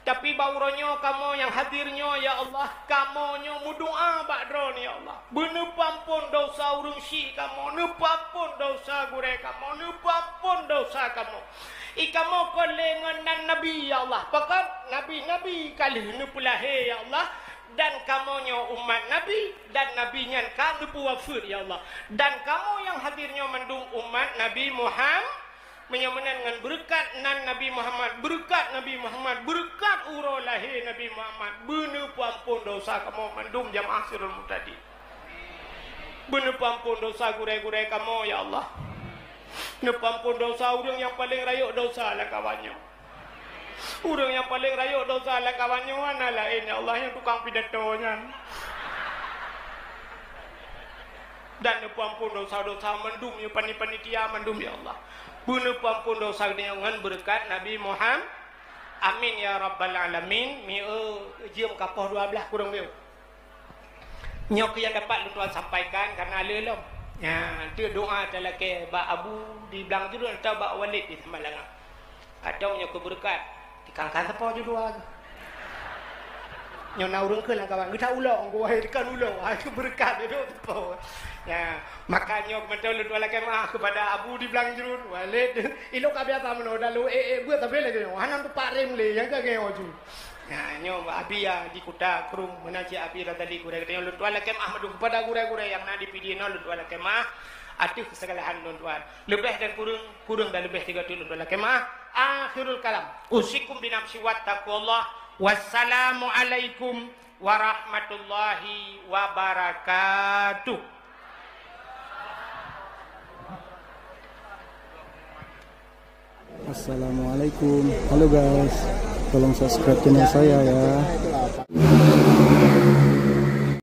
tapi bauronyo kamu yang hadirnya ya Allah kamu nyo mudoa bakdron ya Allah benepampun dosa urung si kamu nepampun dosa gure kamu nepampun dosa kamu ikamu kolengan dan Nabi ya Allah pakat Nabi kali nepulahe ya Allah dan kamu nyo umat Nabi dan Nabi nyan kan wafir ya Allah dan kamu yang hadirnya mendung umat Nabi Muhammad menyamanan dengan berkat nan Nabi Muhammad berkat uro lahir Nabi Muhammad bener ampun dosa kamu mendung jamaah sirul mutadi bener ampun dosa gurai-gurai kamu ya Allah bener ampun dosa orang yang paling rayuk dosa lah kawannya orang yang paling rayuk dosa lah kawannya mana lain ya Allah yang tukang pidatonya dan ampun dosa-dosa mendum ya panitia mendum ya Allah bener ampun dosa dengan berkat Nabi Muhammad amin ya rabbal alamin jiem kapoh 12 kurang dia nyok yang dapat tuan sampaikan karena lelom ya dia doa talake ba Abu di belang tu atau ba Walid di Semalangan atau nyok berkat dikangkan tepo je dua nyok naurung ke lah kawan kita ulang gua kan ulang berkat itu tepo ya makanya betul lu lagi mah kepada Abu di belang jerun Walid ilok abiata menoda lu buat tapi lagi hanan tu Pak Remle yang kage oju ya nyo abi ya di kuta krum menaji abi tadi gure katanya lu lagi mah madu kepada gure-gure yang na di pidino lu lagi mah atuh kesalahan tuan lebih dan kurang dan lebih 3 lu lagi mah akhirul kalam usikum binafsi wattaqullah wassalamu alaikum warahmatullahi wabarakatuh. Assalamualaikum. Halo guys, tolong subscribe channel saya ya.